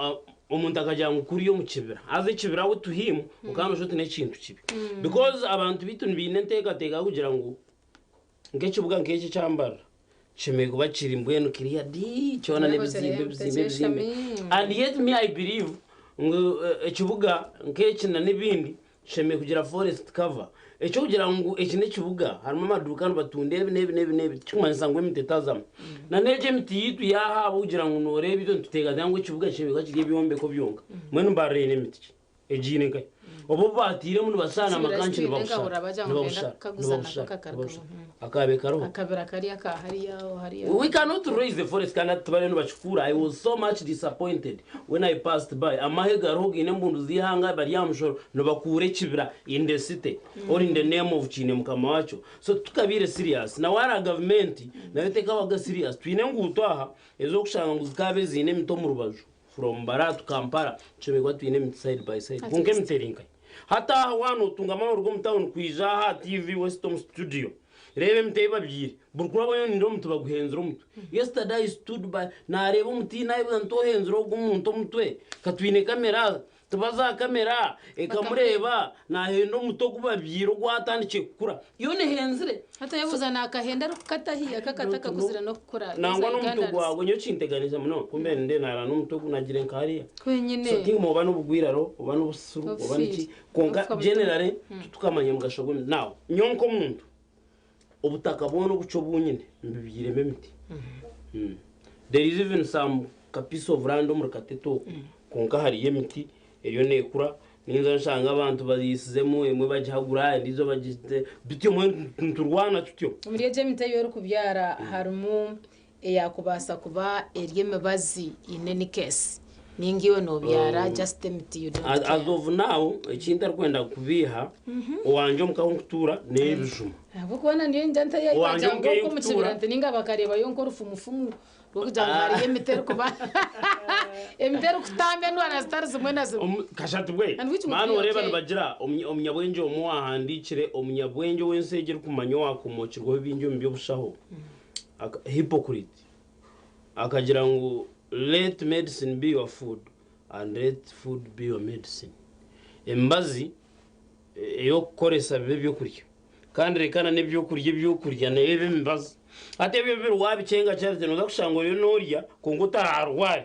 umuntu akaja ngukuri yo mukibira aze kibira we to him ukano shote ne kintu kibi because abantu bitu nibine nteka kugira ngo ngekibuga ngeke cyambara chime kuba kiri mbwenu kiriya di cyona nebizimbe and yet me I believe ngo ekibuga ngeke na nibindi chime kugira forest cover echo kugira ngo ekine kibuga harimo amaduka batundebe nebe cyumanisa ngo imitetaza na neje miti yitu yaha bugira ngo norebe ibyo tutega ngo kibuga chime kiri byombe ko byonga mwenu mbarene miti ejine kai obo batire mu basana makanchi nibabusha akabe karo akabira kariya ka hariya we cannot raise the forest kana tubare no bachukura. I was so much disappointed when I passed by amahega rogi nembundu zihanga bari yamshoro no bakure kibira in the city or in the name of chine mukama wacho. So tukabire serious na wara government na yoteka waga serious twine ngutwaha ezo kushanga nguzikabe zine mito mu rubaju from Bara to Kampala chimegwa twine side by side kunke mterinka hata wano tungama urugo mtown kwijaha TV Weston Studio rebe mteba byiri burkura boyo ndo mtu baguhenzura mtu yesterday I stood by na rebe mutina ibu nto henzura gumuntu mutwe katwine kamera tubaza kamera ekamureba na hendo muto kubabyiro gwatandike kukura iyo ne henzire hata yabuza nakahenda rukatahiya kakataka kuzira no kukura nangwa no muto gwago nyo cinteganiza muno kumbe nde nara no muto kunagire nkariya kwenyine so tingo muba no bugwiraro uba no busuru uba niki konga generally tukamanye mugashogo now nyonko muntu ubutaka bono guco bunyine mbibireme miti there is even some piece of random rakateto konka hari yemiti eriyo nekura ninza nshanga abantu bazisizemo emwe bajahagura ndizo bagite bityo mwe nturwana tutyo muri jemite yo kubyara harumu yakubasa kuba eriyeme bazi in any case ningiwe no byara just emiti you don't as of now ikinta kwenda kubiha owanje mukahutura nebijuma abo kubona ndiye njanta yayijango ko mukibirante ninga bakareba yo nkoro fumufumu rokujangari emitero kuba emitero kutambe ndwana star zimwe nazo kashatu bwe manu reba bagira omnyabwenje omuhandikire omnyabwenje wensegera kumanyo wakumokirwa binjo mbyo bushaho hypocrite akagira ngo let medicine be your food and let food be your medicine embazi eyo koresa bibyo kurya kandi rekana nebyo kurya nebe mbazi ate bibyo wabicenga cyane no zakushango yo norya kongo tararwari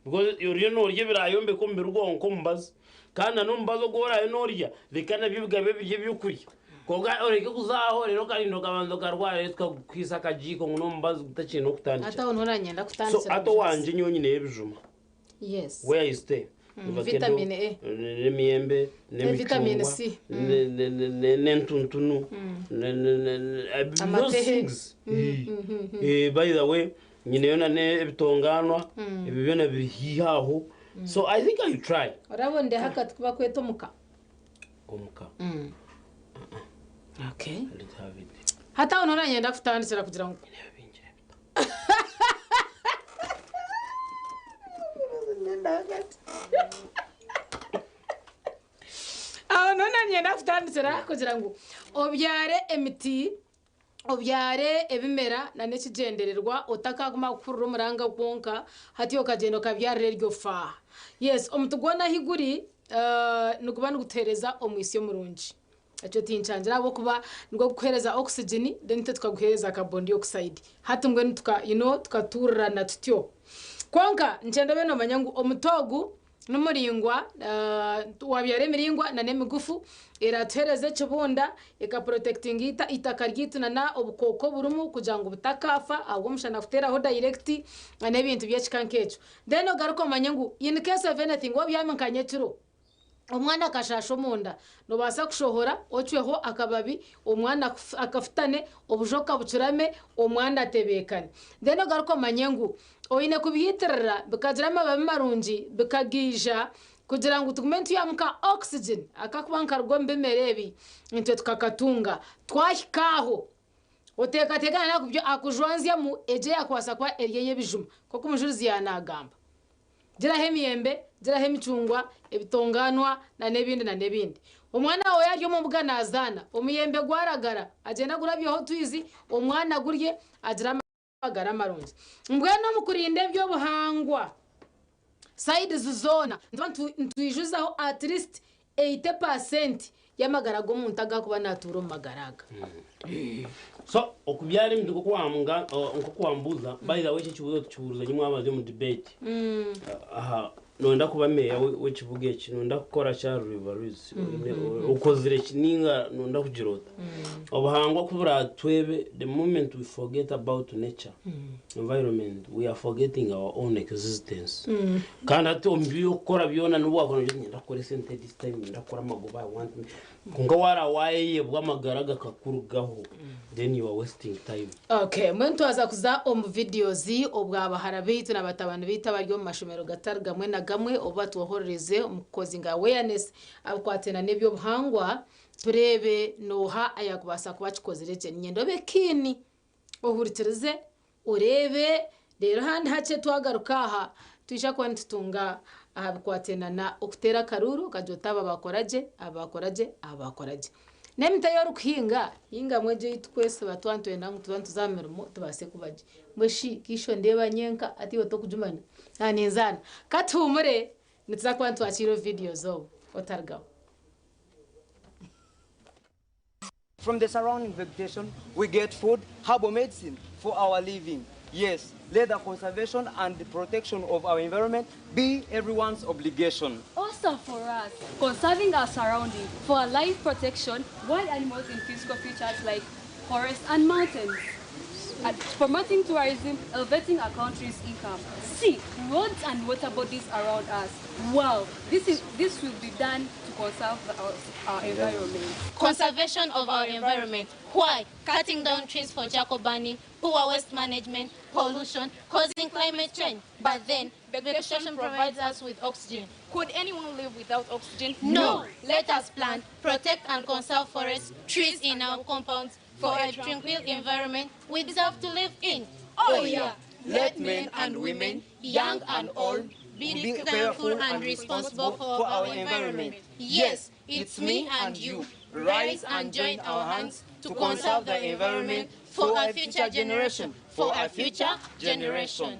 because yo norya birayombe ko mbirgo onko mbazi kandi no mbazo gora yo norya rekana bibigabe bibyo kurya koga oreke kuzaho rero kandi no kabanzo karware twakisa kajiko no mbazi gutacye no kutandika ata onora nyenda kutandika so ato wanje nyonyine yebijuma yes where you stay vitamin A nemiyembe vitamin C nentuntunu things by the way nyine yona ne bitonganwa ibibona bihihaho so I think I try urabonde hakati kuba kwetomuka omuka okay hata onora nyenda kutandikira kugira ngo nona nyenda kutandikira kugira ngo obyare emiti obyare ebimera na nekigendererwa otakaguma kurura umuranga gwonka hati yo kagendo kabyarire ryo fa yes omutugona higuri nukuba nugutereza omwisyo murungi icyo tincangira abo kuba ngo guhereza oxygen then tukaguhereza carbon dioxide hatungwe tukaturana tutyo konka ncenda beno manyangu omutogu n'umuringwa wabyare miringwa na nemigufu iratuhereze kibunda ikaprotecting itaka ryituna na obukoko burumu kugira ngo butakafa ahubwo mushana kuteraho direct n'ebintu by'ekikankecho then ogaruko manyangu in case of anything wabyamenkanye kiro omwana akashasho munda nobasa kushohora ocweho akababi omwana akafutane obujoka bucurame omwana atebekane then ogaruko manyangu oine kubihitirira bikagira amababi marungi bikagija kugira ngo tugume tuyamuka oxygen akakuba nkarugombe merebi intwe tukakatunga twahikaho otekatekana nakubyo akujwanzya mu eje yakwasa kwa eriye bijuma koko umujuzi yanagamba gira hemiyembe gira hemicungwa ebitonganwa na nebindi omwana wawe yaryo mu bwana azana omuyembe gwaragara agenda gurabyeho twizi omwana gurye agira amagara marungi mbwena mukurinde byo buhangwa side zona ntwijuzaho at least 80% y'amagara go muntu agakuba naturo magaraga so okubyara ibintu nko kwambuza by the way kibuzo tukibuza nyuma amaze mu debate aha nonda kuba meya w'ikivuga iki nonda gukora cya rivalries ukozire kininga nonda kugirota obuhangwa kubura twebe the moment we forget about nature environment we are forgetting our own existence kandi ati ombiyo gukora byona n'ubwako ndakora sente this time ndakora amagoba I want kunga wara waye bwamagaraga kakurugaho then you are wasting time. Okay, mwentu aza kuza videos obwaba harabitu na batabana bita baryo mu mashomero gatargamwe na gamwe obatu ohoreze umukozi nga awareness abukwatena nebyo buhangwa turebe noha ayakubasa kubakikozereke nyendobe kini ohuritireze urebe rero handi hace twagaruka aha tuisha kwa ntutunga abukwatena na okutera karuru kajotaba abakoraje nemita yoru kuhinga hinga mweje itwese batwantwe nangu tuzameramo tubase kubaje mweshi kisho ndeba nyenka ati woto kujumana nanizana katumure nitza kwa twachiro video zo otargaho. From the surrounding vegetation we get food, herbal medicine for our living. Yes, let the conservation and the protection of our environment be everyone's obligation. Also for us, conserving our surroundings for our life protection, wild animals in physical features like forests and mountains, and promoting tourism, elevating our country's income. See, roads and water bodies around us. Wow, this will be done to conserve our environment. Conservation of our environment. Why? Cutting down trees for charcoal burning, poor waste management, pollution, causing climate change. But then, vegetation provides us with oxygen. Could anyone live without oxygen? No. Let us plant, protect and conserve forests, trees in our compounds for a tranquil environment we deserve to live in. Oh yeah. Let men and women, young and old, be careful and responsible for our environment. Yes, it's me and you. Rise and join our hands to conserve the environment for our future generation. For our future generation.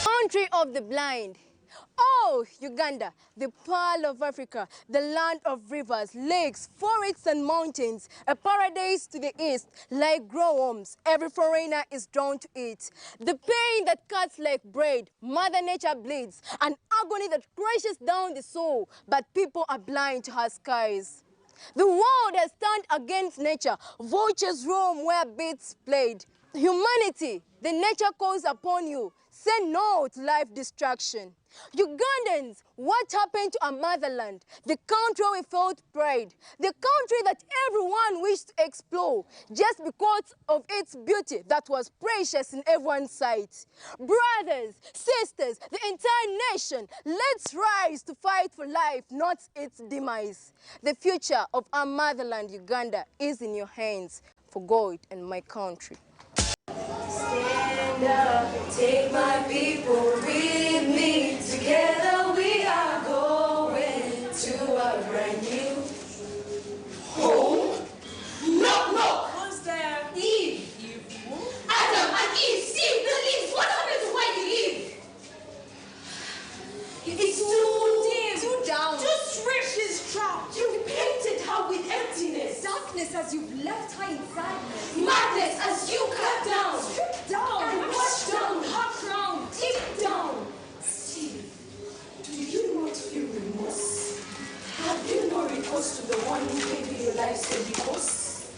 Country of the blind. Oh, Uganda, the pearl of Africa, the land of rivers, lakes, forests and mountains, a paradise to the east, like glowworms, every foreigner is drawn to it. The pain that cuts like bread, Mother Nature bleeds, an agony that crushes down the soul, but people are blind to her skies. The world has turned against nature. Vultures roam where beats played. Humanity, the nature calls upon you. Say no to life destruction. Ugandans, what happened to our motherland? The country we felt pride. The country that everyone wished to explore just because of its beauty that was precious in everyone's sight. Brothers, sisters, the entire nation, let's rise to fight for life, not its demise. The future of our motherland, Uganda, is in your hands. For God and my country. Stand up, take my people with me. Together we are going to a brand new home. Knock, knock. Who's there? Eve. Adam and Eve, see the leaves. What happened to why you leave? It's too dim. Too down. Too strict. She's trapped. You painted her with emptiness. Darkness as you've left her in sadness. Madness as you cut down. Strip down. And wash down. Her crown. Deep down. Steve, do you not feel remorse? Have you no recourse to the one who gave you your life's recourse?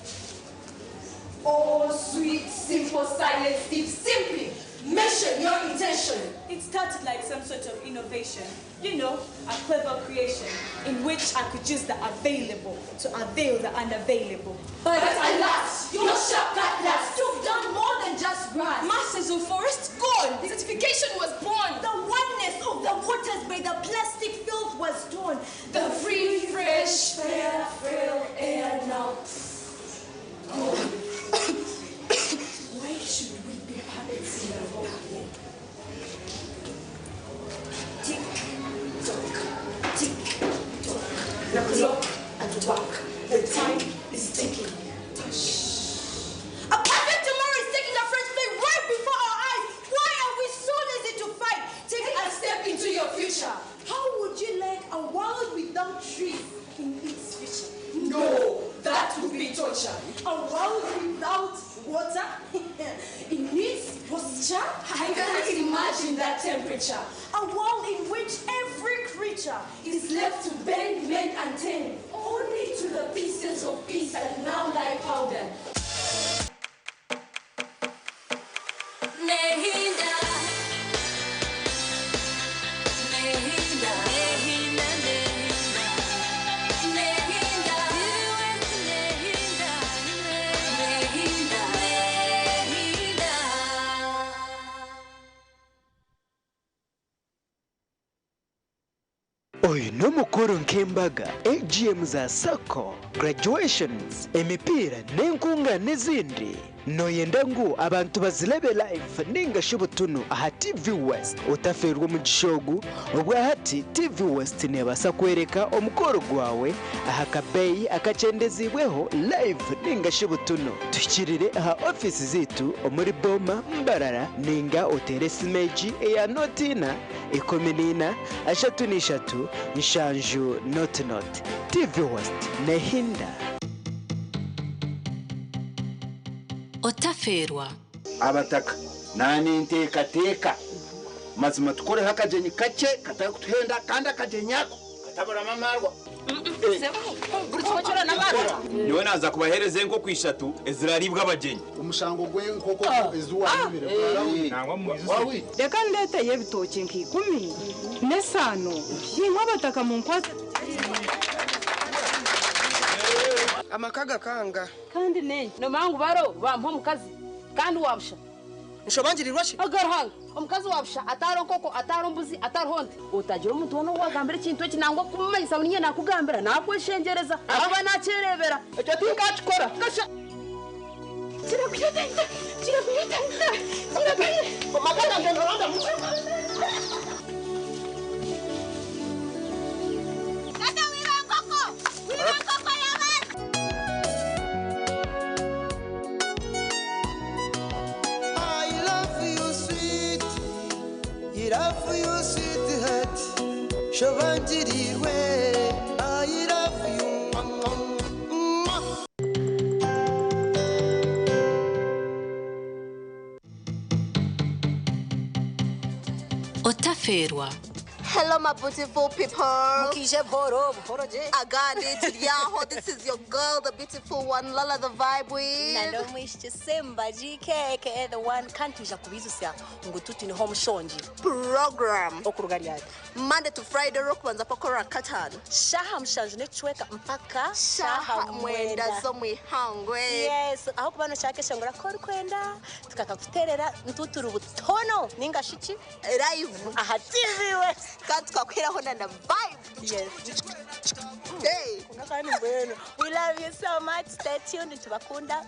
Oh, sweet, simple, silent Steve, simply mention your intention. It started like some sort of innovation. You know, a clever creation in which I could use the available to avail the unavailable. But alas, your sharp cutlass took down more than just grass. Masses of forest gone. The certification was born. The oneness of the waters by the plastic filth was torn. The free, fresh, fair, frail air now gone. Why should we be puppets in the rock? Tick tock, tick tock. The clock at work. The time is ticking. A perfect tomorrow is taking a fresh play right before our eyes. Why are we so lazy to fight? Take a step into your future. How would you like a world without trees in its future? No, that would be torture. A world without water in its posture? I can't imagine that temperature. A world in which every creature is left to bend, mend, and tend, only to the pieces of peace that now lie powdered. Oyu n'omukuru nk'embaga AGM za Sacco, graduations, emipira n'enkunga n'ezindi. Noyenda ngu abantu bazilebe live ninga shubutunu aha TV West utaferwa mu gishogu obwa hati TV West nebasa kwereka omukoro gwawe aha kabeyi akacendezibweho live ninga shubutunu tukirire aha office zitu omuri Boma Mbarara ninga otere simeji eya notina 14 ashatu nshanju not TV West nehinda otaferwa abataka nani ntekateka mazima tukore hakajenyi kake katari kutuhenda kandi akajenyi yako katabura mamarwa niwe naza kubahereze nko kwishatu eziraribwa abagenyi umushango gwe nkoko ezuwa n'ibire nangwa mu izuzi reka ndete y'ebitoki nk'ikumi n'esano yinka abataka mu nkwata amakaga kanga kandi ne no mangu baro bampa mukazi kandi wabusha nshobangirirwa shi agarhanga omukazi wabusha ataro nkoko ataro mbuzi ataro honde utagira umuntu wono wagambira ikintu kinangwa kumanyisa uninye nakugambira nakweshengereza aba nacerebera icyo tinkakikora gasha kirakuyotenda omakaga ngendoranda mu Shobangirirwe, I love you. otaferwa Hello, my beautiful people. Agani, Tidiaho, this is your girl, the beautiful one, Lala the Vibe with. Nalomwishe Simba GK, the one kantuja kubizusya ngututi ni home shonji. Program. Okurugali Monday to Friday, Rokwanza Pokora Katan. Shaha mshanju nechweka mpaka Shaha mwenda zo mwihangwe. Yes, aho kubano shake shangura kori kwenda tukakakuterera ntuturu butono ninga shichi live aha TV we kandi twakwira ho na vibe. Yes. Hey, we love you so much. Stay tuned to Bakunda.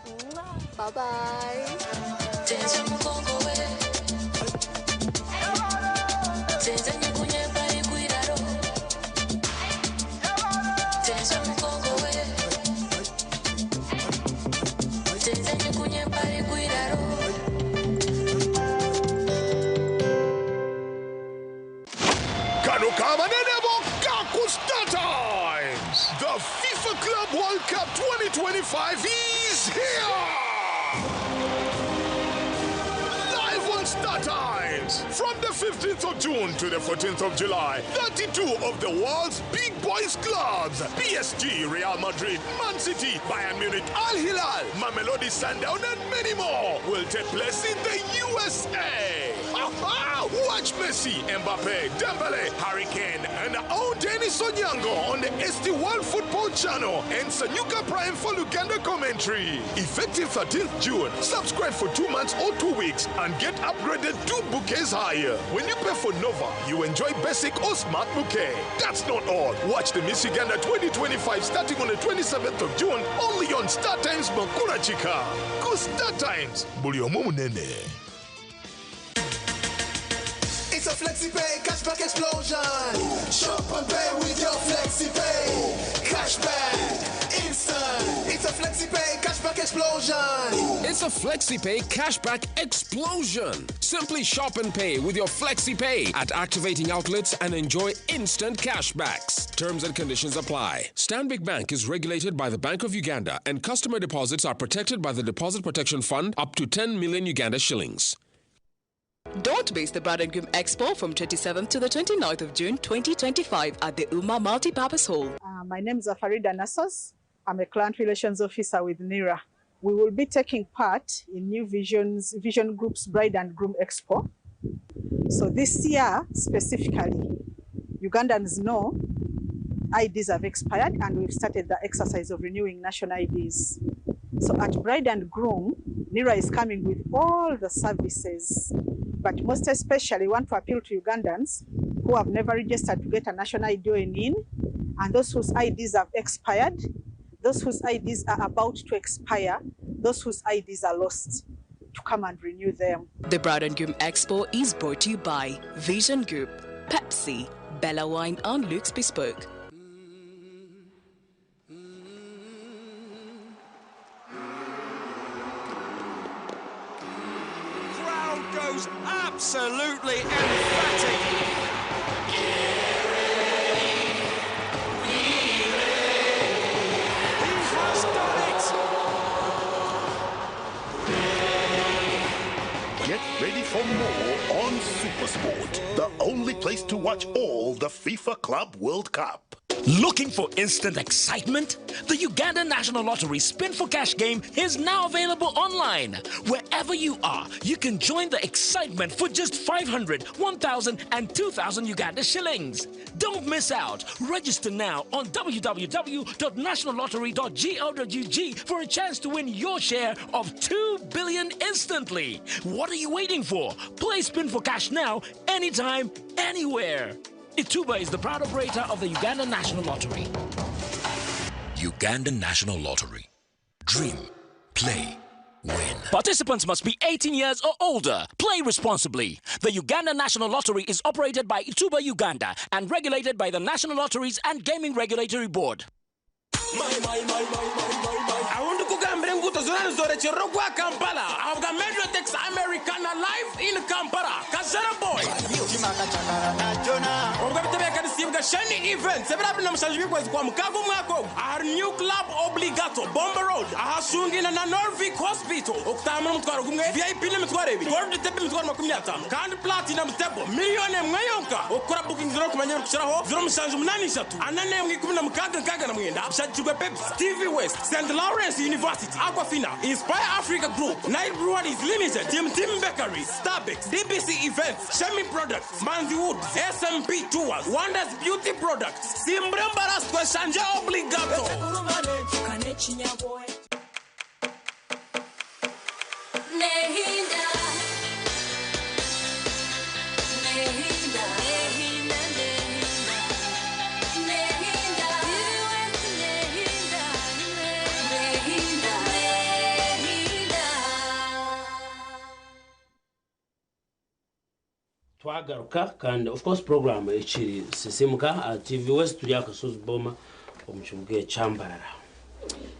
Bye bye. The FIFA Club World Cup 2025 is here! Live on Star Times! From the 15th of June to the 14th of July, 32 of the world's big boys clubs, PSG, Real Madrid, Man City, Bayern Munich, Al Hilal, Mamelodi Sundown, and many more will take place in the USA. Watch Messi, Mbappe, Dembele, Harry Kane, and our Dennis Onyango on the ST World Football Channel and Sanyuka Prime for Luganda commentary. Effective 13th June, subscribe for 2 months or 2 weeks and get upgraded 2 bouquets higher. When you pay for Nova, you enjoy basic or smart bouquet. That's not all. Watch the Miss Uganda 2025 starting on the 27th of June only on Star Times Makura Chika. Go Star Times. Buliomo Nene. It's a FlexiPay cashback explosion. Shop and pay with your FlexiPay. Cashback, instant. It's a FlexiPay cashback explosion. It's a FlexiPay cashback explosion. Simply shop and pay with your FlexiPay at activating outlets and enjoy instant cashbacks. Terms and conditions apply. Stanbic Bank is regulated by the Bank of Uganda, and customer deposits are protected by the Deposit Protection Fund up to 10 million Uganda shillings. Don't miss the Bride and Groom Expo from 27th to the 29th of June 2025 at the UMA Multipurpose Hall. My name is Farida Nassos. I'm a Client Relations Officer with NIRA. We will be taking part in New Vision Group's Bride and Groom Expo. So this year, specifically, Ugandans know IDs have expired and we've started the exercise of renewing national IDs. So at Bride and Groom, NIRA is coming with all the services, but most especially want to appeal to Ugandans who have never registered to get a national ID in, and those whose IDs have expired, those whose IDs are about to expire, those whose IDs are lost, to come and renew them. The Bride and Groom Expo is brought to you by Vision Group, Pepsi, Bella Wine and Luke's Bespoke. Goes absolutely emphatic. He has done it. Get ready for more on SuperSport, the only place to watch all the FIFA Club World Cup. Looking for instant excitement? The Uganda National Lottery Spin for Cash game is now available online. Wherever you are, you can join the excitement for just 500, 1,000 and 2,000 Uganda shillings. Don't miss out. Register now on www.nationallottery.go.ug for a chance to win your share of 2 billion instantly. What are you waiting for? Play Spin for Cash now, anytime, anywhere. Ituba is the proud operator of the Uganda National Lottery. Uganda National Lottery. Dream, play, win. Participants must be 18 years or older. Play responsibly. The Uganda National Lottery is operated by Ituba Uganda and regulated by the National Lotteries and Gaming Regulatory Board. I want to go kutazurana zorekero kwa Kampala. I've got Medrotex Americana live in Kampala. Kazara boy. Obwa bitebeka nisibwa shiny event. Sebra bina mushanjwe kwa mukago mwako. Our new club obligato Bomber Road. Ahashungina na Norvik Hospital. Okutama mutwaro kumwe. VIP ne mutwaro ebi. Gold tebe mutwaro 50. Kandi platinum tebo miliyoni mweyonka. Okora booking zero kumanyero kushiraho 083 anane mwikumi mukaga nkaga na mwenda. Bishajirwe Pepsi TV West St. Lawrence University Aquafina Inspire Africa Group Night Breweries Limited Tim Bakery Starbucks DBC Events Shemi Products Manzi Wood SMP Tours Wonders Beauty Products Simbrembaras Kweshanja Obligato twagaruka kandi of course program echiri sisimuka TV West turi akasozi boma omukibuge cyambarara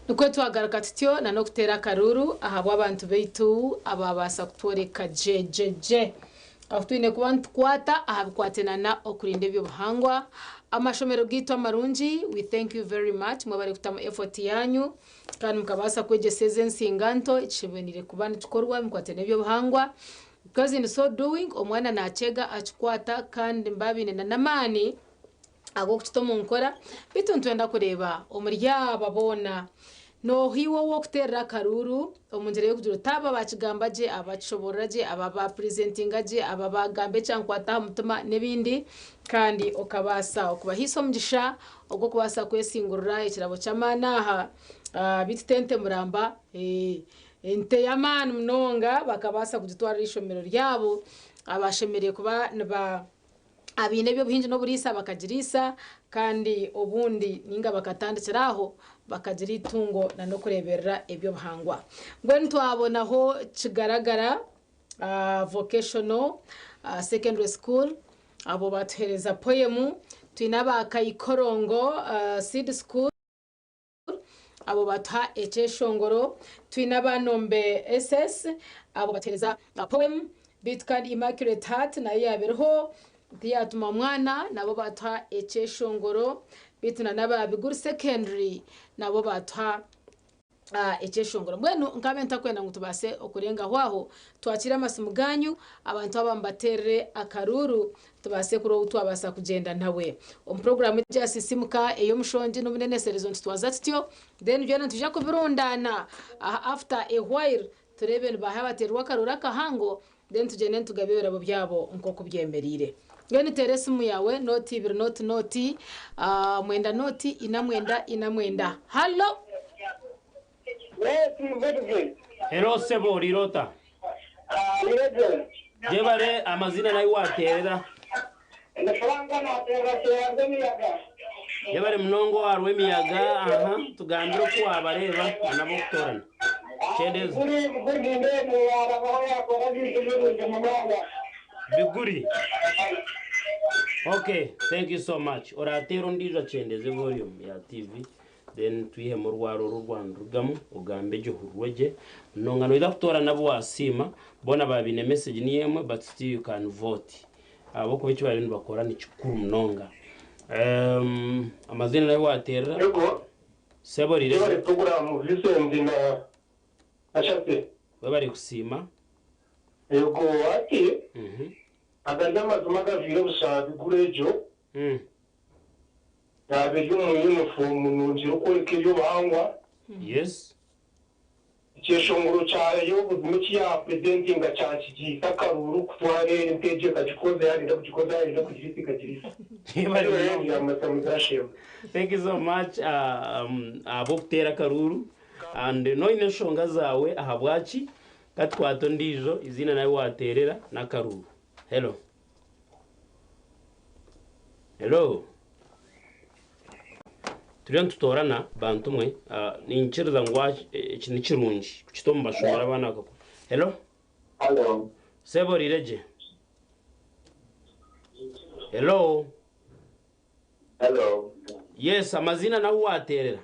nuko twagaruka tutyo na no kutera karuru ahabwa abantu beitu ababasa kutworeka jejeje afutine kubantu kwata ahabkwatena na okurinde byo buhangwa amashomero gito amarungi we thank you very much mwabari kutama effort yanyu kandi mukabasa kwegeseze nsinganto ichibenire kubana tukorwa mkwatene byo buhangwa because in so doing omwana nachega achikwata kandi mbabine na namani ago kutomo nkora bitu ntwenda kureba omuryaba bona no hiwo wo kutera karuru omunjere yo kujura taba bakigambaje abashoboraje ababa presentingaje ababa gambe cyankwata mutuma nebindi kandi okabasa okubahiso mugisha ogo kubasa kwesingurura ekirabo cyamanaha bititente muramba ente yamani mnonga bakabasa kugitwara ishomero ryabo abashemereye kuba ba abine byo buhinje no burisa bakagirisa kandi obundi ninga bakatandikiraho bakagira itungo na no kureberera ebyo bahangwa ngwe ntwabonaho kigaragara vocational secondary school abo batuhereza poem twinaba kayikorongo seed school abo batha echeshongoro twinaba nombe SS abo batuhereza poem Bitcard Immaculate Heart na yaberho tiyatuma mwana nabo batha echeshongoro bituna naba biguru secondary nabo batha echeshongoro mbwenu nkabe ntakwenda ngutubase okurenga hwaho twakira amasimu ganyu abantu abambatere akaruru tubase kuro twabasa kugenda nawe program ya sisimuka eyo mushonje no munene serezo twazatyo then jana tujya kubirondana after a while turebe bahabaterwa karura kahango then tugene tugabira abo byabo nko kubyemerire ngene teresimu yawe noti ibiri noti mwenda noti inamwenda hallo Hello sebo rirota jebare amazina nayo waterera jebare mnongo warwe miyaga aha tugambira ko abareba nabo kutorana chendeze biguri okay thank you so much oratero ndijo chendeze volume ya TV then tuihe mu rwaro rw'Rwanda rugamu ugambe je hurweje nongano ida kutora nabo wasima bona babine message ni yemwe but still you can vote abo ko bici bari bakora ni cikuru mnonga amazina nayo watera yego sebo rire program Vincent na ashate bari kusima yego ati aganda mazuma gavire busabi gurejo yabe uniform nunjiro ko ibyo bahangwa yes cyeshongoro cyayo yo bumuki ya presenting gacaci takaruru kutware inteje kagikoze yarinda kugikoza yarinda kugirisi kagirisi thank you so much abo kutera karuru and no ine shonga zawe ahabwaci katwato ndijo izina nayo waterera na karuru hello turiyo tutorana bantumwe ninchiriza ngwa ikintu kirungi kukitomba bashobora bana koko hello sebo rireje hello yes amazina naho waterera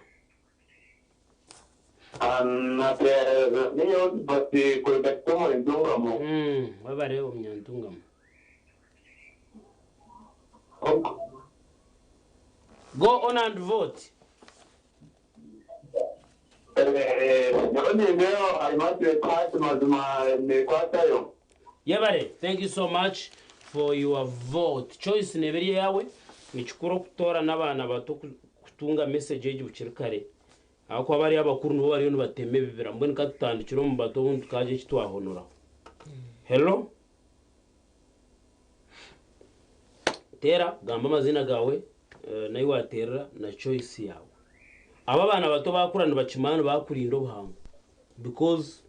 niyo bati kolektomo ndungamo wabare omnyantungamo go on and vote. Yabare, thank you so much for your vote. Choice neberi yawe nichukuro kutora n'abana bato kutunga message y'ubucirikare. Ako abari abakuru no bari no bateme bibira mbone katutandikiro mu bato bundi kaje kitwahonora. Hello? Tera gamba amazina gawe nayo watera na choice yawe. Aba bana bato bakurana bakimana bakurindo buhango because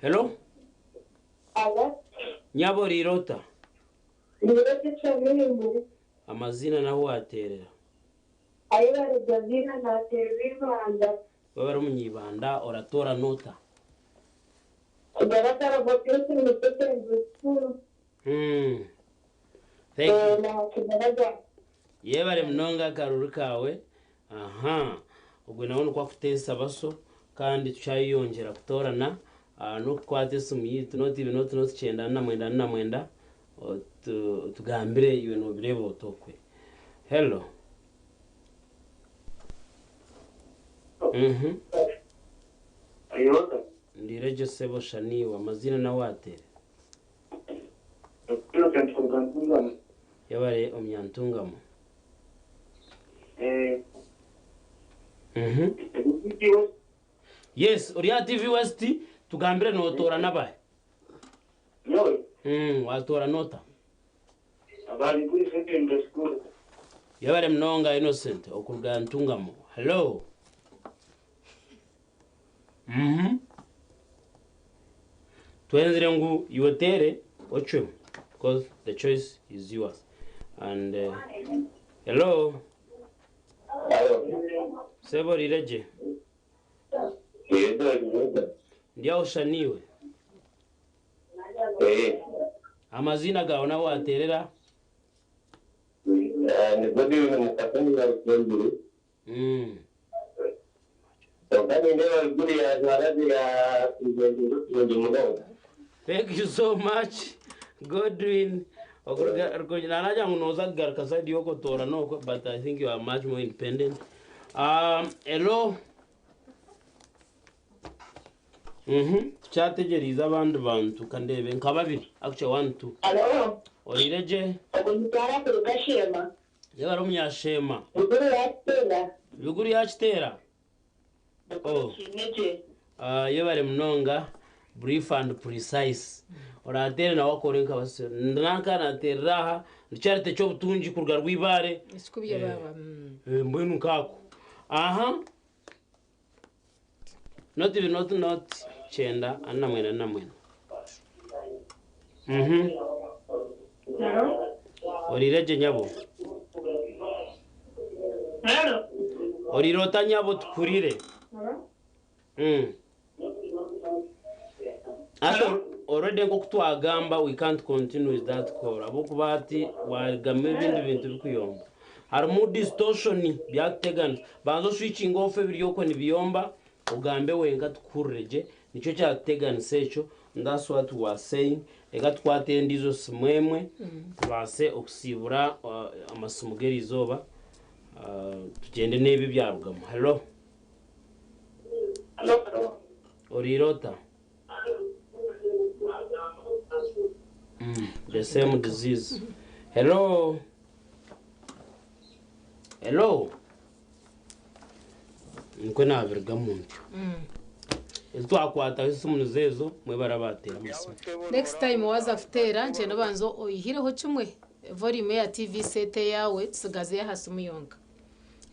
hello nyabo rirota amazina naho waterera ayibare Davina na Teribanda baba munyibanda oratora nota ugatara botese mu school thank you yebare mnonga karuru kawe aha ubwo nabone kwa kutesa baso kandi tuchayiyongera kutorana no kwatesa umyitu noti binoti cyenda na mwenda tugambire ibintu birebo tokwe hello ayota ndireje sebo shani wa mazina na watere yabare omyantungamo yes Oria TV West tugambire notora nabaye watora nota abari kuri secondary school yabare mnonga innocent okurga ntungamo hello twenzire ngu yotere ochwe because the choice is yours and hello sebo rireje ndia ushaniwe amazina gawe nawe waterera thank you so much Godwin nanaja ngunoza garkasa dioko tora no but I think you are much more independent. Hello. Chategeriza abandi bantu kandebe nkababiri actually 1 2. Hello. Orireje. Okumutara kurukashema. Yabaro myashema. Biguri yachitera. Oh. Yabare mnonga brief and precise. Oratere na wakore nkabase ndanka na teraha nicharite cyo butunji kurga rwibare isikubiye baba mbwenu nkako aha not chenda anamwena orireje nyabo orirota nyabo tukurire already ngo kutwagamba we can't continue with that call abukubati wagame ibindi bintu bikuyomba harimo distortion byategana banzo switching off ebiriyoko nibiyomba ugambe wenga tukureje nico cyategana secho that's what we are saying ega twate ndizo simwemwe base okusibura amasumugeri izoba tugende nebi byarugamo hello orirota the same disease. Hello. Nkona averga muntu. Twakwata isumunu zezo mwe barabatera musi. Next time waza kutera nje nabanzo oyihireho chumwe volume ya TV sete yawe tusigaze hasumiyonga.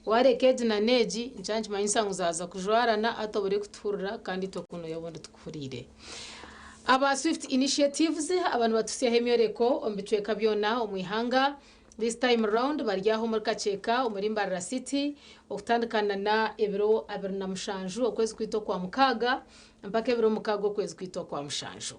Warekeje na neji njanje manyisa nguzaza kujwarana atobore kuturura kandi tokuno yabonde tukurire. Aba Swift Initiatives abantu batusiya hemyoreko ombitweka byona omwihanga this time around baryaho muri kaceka muri Mbarara City okutandikana na ebiro 27 okwezi kwito kwa mukaga mpaka ebiro mukago kwezi kwito kwa mushanju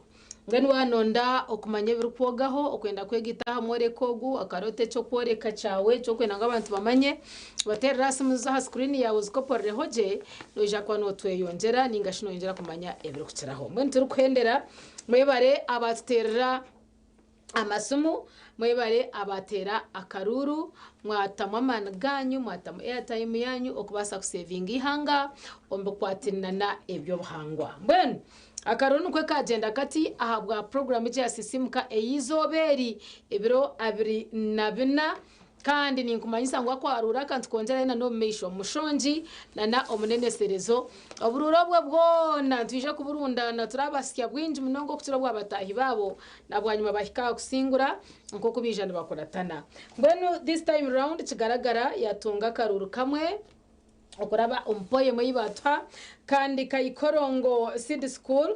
ngani wanonda okumanya biri kwogaho okwenda kwegita more kogu akarote cyo kworeka cyawe cyo kwenda ngabantu bamanye batera rasimu za screen yawe zikoporere hoje noja kwa no tweyongera ningashino yongera kumanya ebiri kukiraho mwe nturi kwendera mwebare abatera amasumu mwebare abatera akaruru mwatamwa man ganyu mwatamwa airtime yanyu okubasa kusaving ihanga ombe kwatinana ebyo buhangwa mbene akaronu kwe kagenda kati ahabwa program ya sisimuka eyizoberi ebiro 24 kandi ninkumanyisa ngo akwarura kandi kongera na no meisho mushonji na omunene serezo obururo bwo bwona tuje kuburundana turabasya bwinji munongo kutura bwa batahi babo nabwanyuma bahika kusingura nko kubijana bakoratana mbeno this time round kigaragara yatunga karuru kamwe okuraba umpoye mwibatwa kandi kayikorongo seed school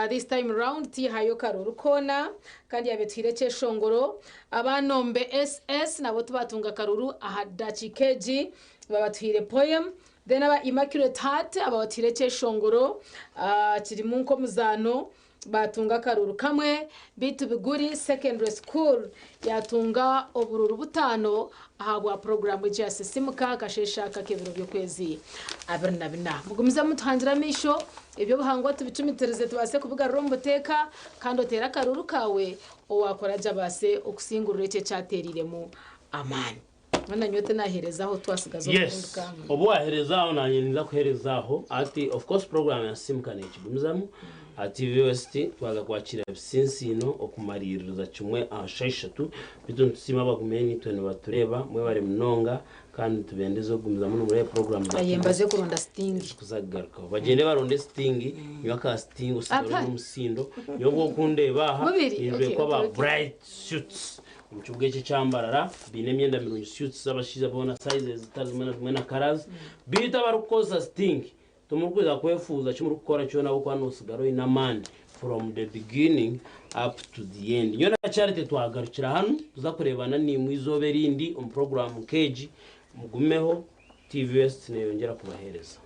this time round ti hayo karuru kona kandi yabetire cyeshongoro abanombe SS nabo tubatunga karuru ahadachi keji babatwire poem then aba Immaculate Heart ababatire cyeshongoro kiri mu nko muzano batunga karuru kamwe bitu biguri secondary school yatunga obururu butano ahabwa program ya sisimuka kashesha kakebiro byo kwezi 24 mugumiza mutangira misho ibyo buhangwa tubicumitereze tubase kuvuga romboteka kandi otera karuru kawe owakora jabase okusingurure cye cyateriremo amani mwana nyote naherezaho twasigazo yes obo waherezaho nanye niza kuherezaho ati of course program ya sisimuka ne kigumizamo ati VST twaga kwakira sinsino okumaririza kimwe ashashatu bitu tusima bagumeni twene batureba mwe bari munonga kandi tubendezo gumiza muri muri program bayembaze kuronda sting kuzagaruka bagende baronde sting nyaka sting usibira umusindo yogo kundeba aha injwe kwa ba bright suits umchubweke cyambarara bine myenda mirungi suits zabashiza bona sizes zitazimena na colors bita barukoza sting tumurkuza kwefuza cyo murukora cyo nabo kwa nosigaro inamani from the beginning up to the end nyona charity twagarukira hano tuza kurebana ni mwizoberindi program keji mugumeho TVS ne yongera kubahereza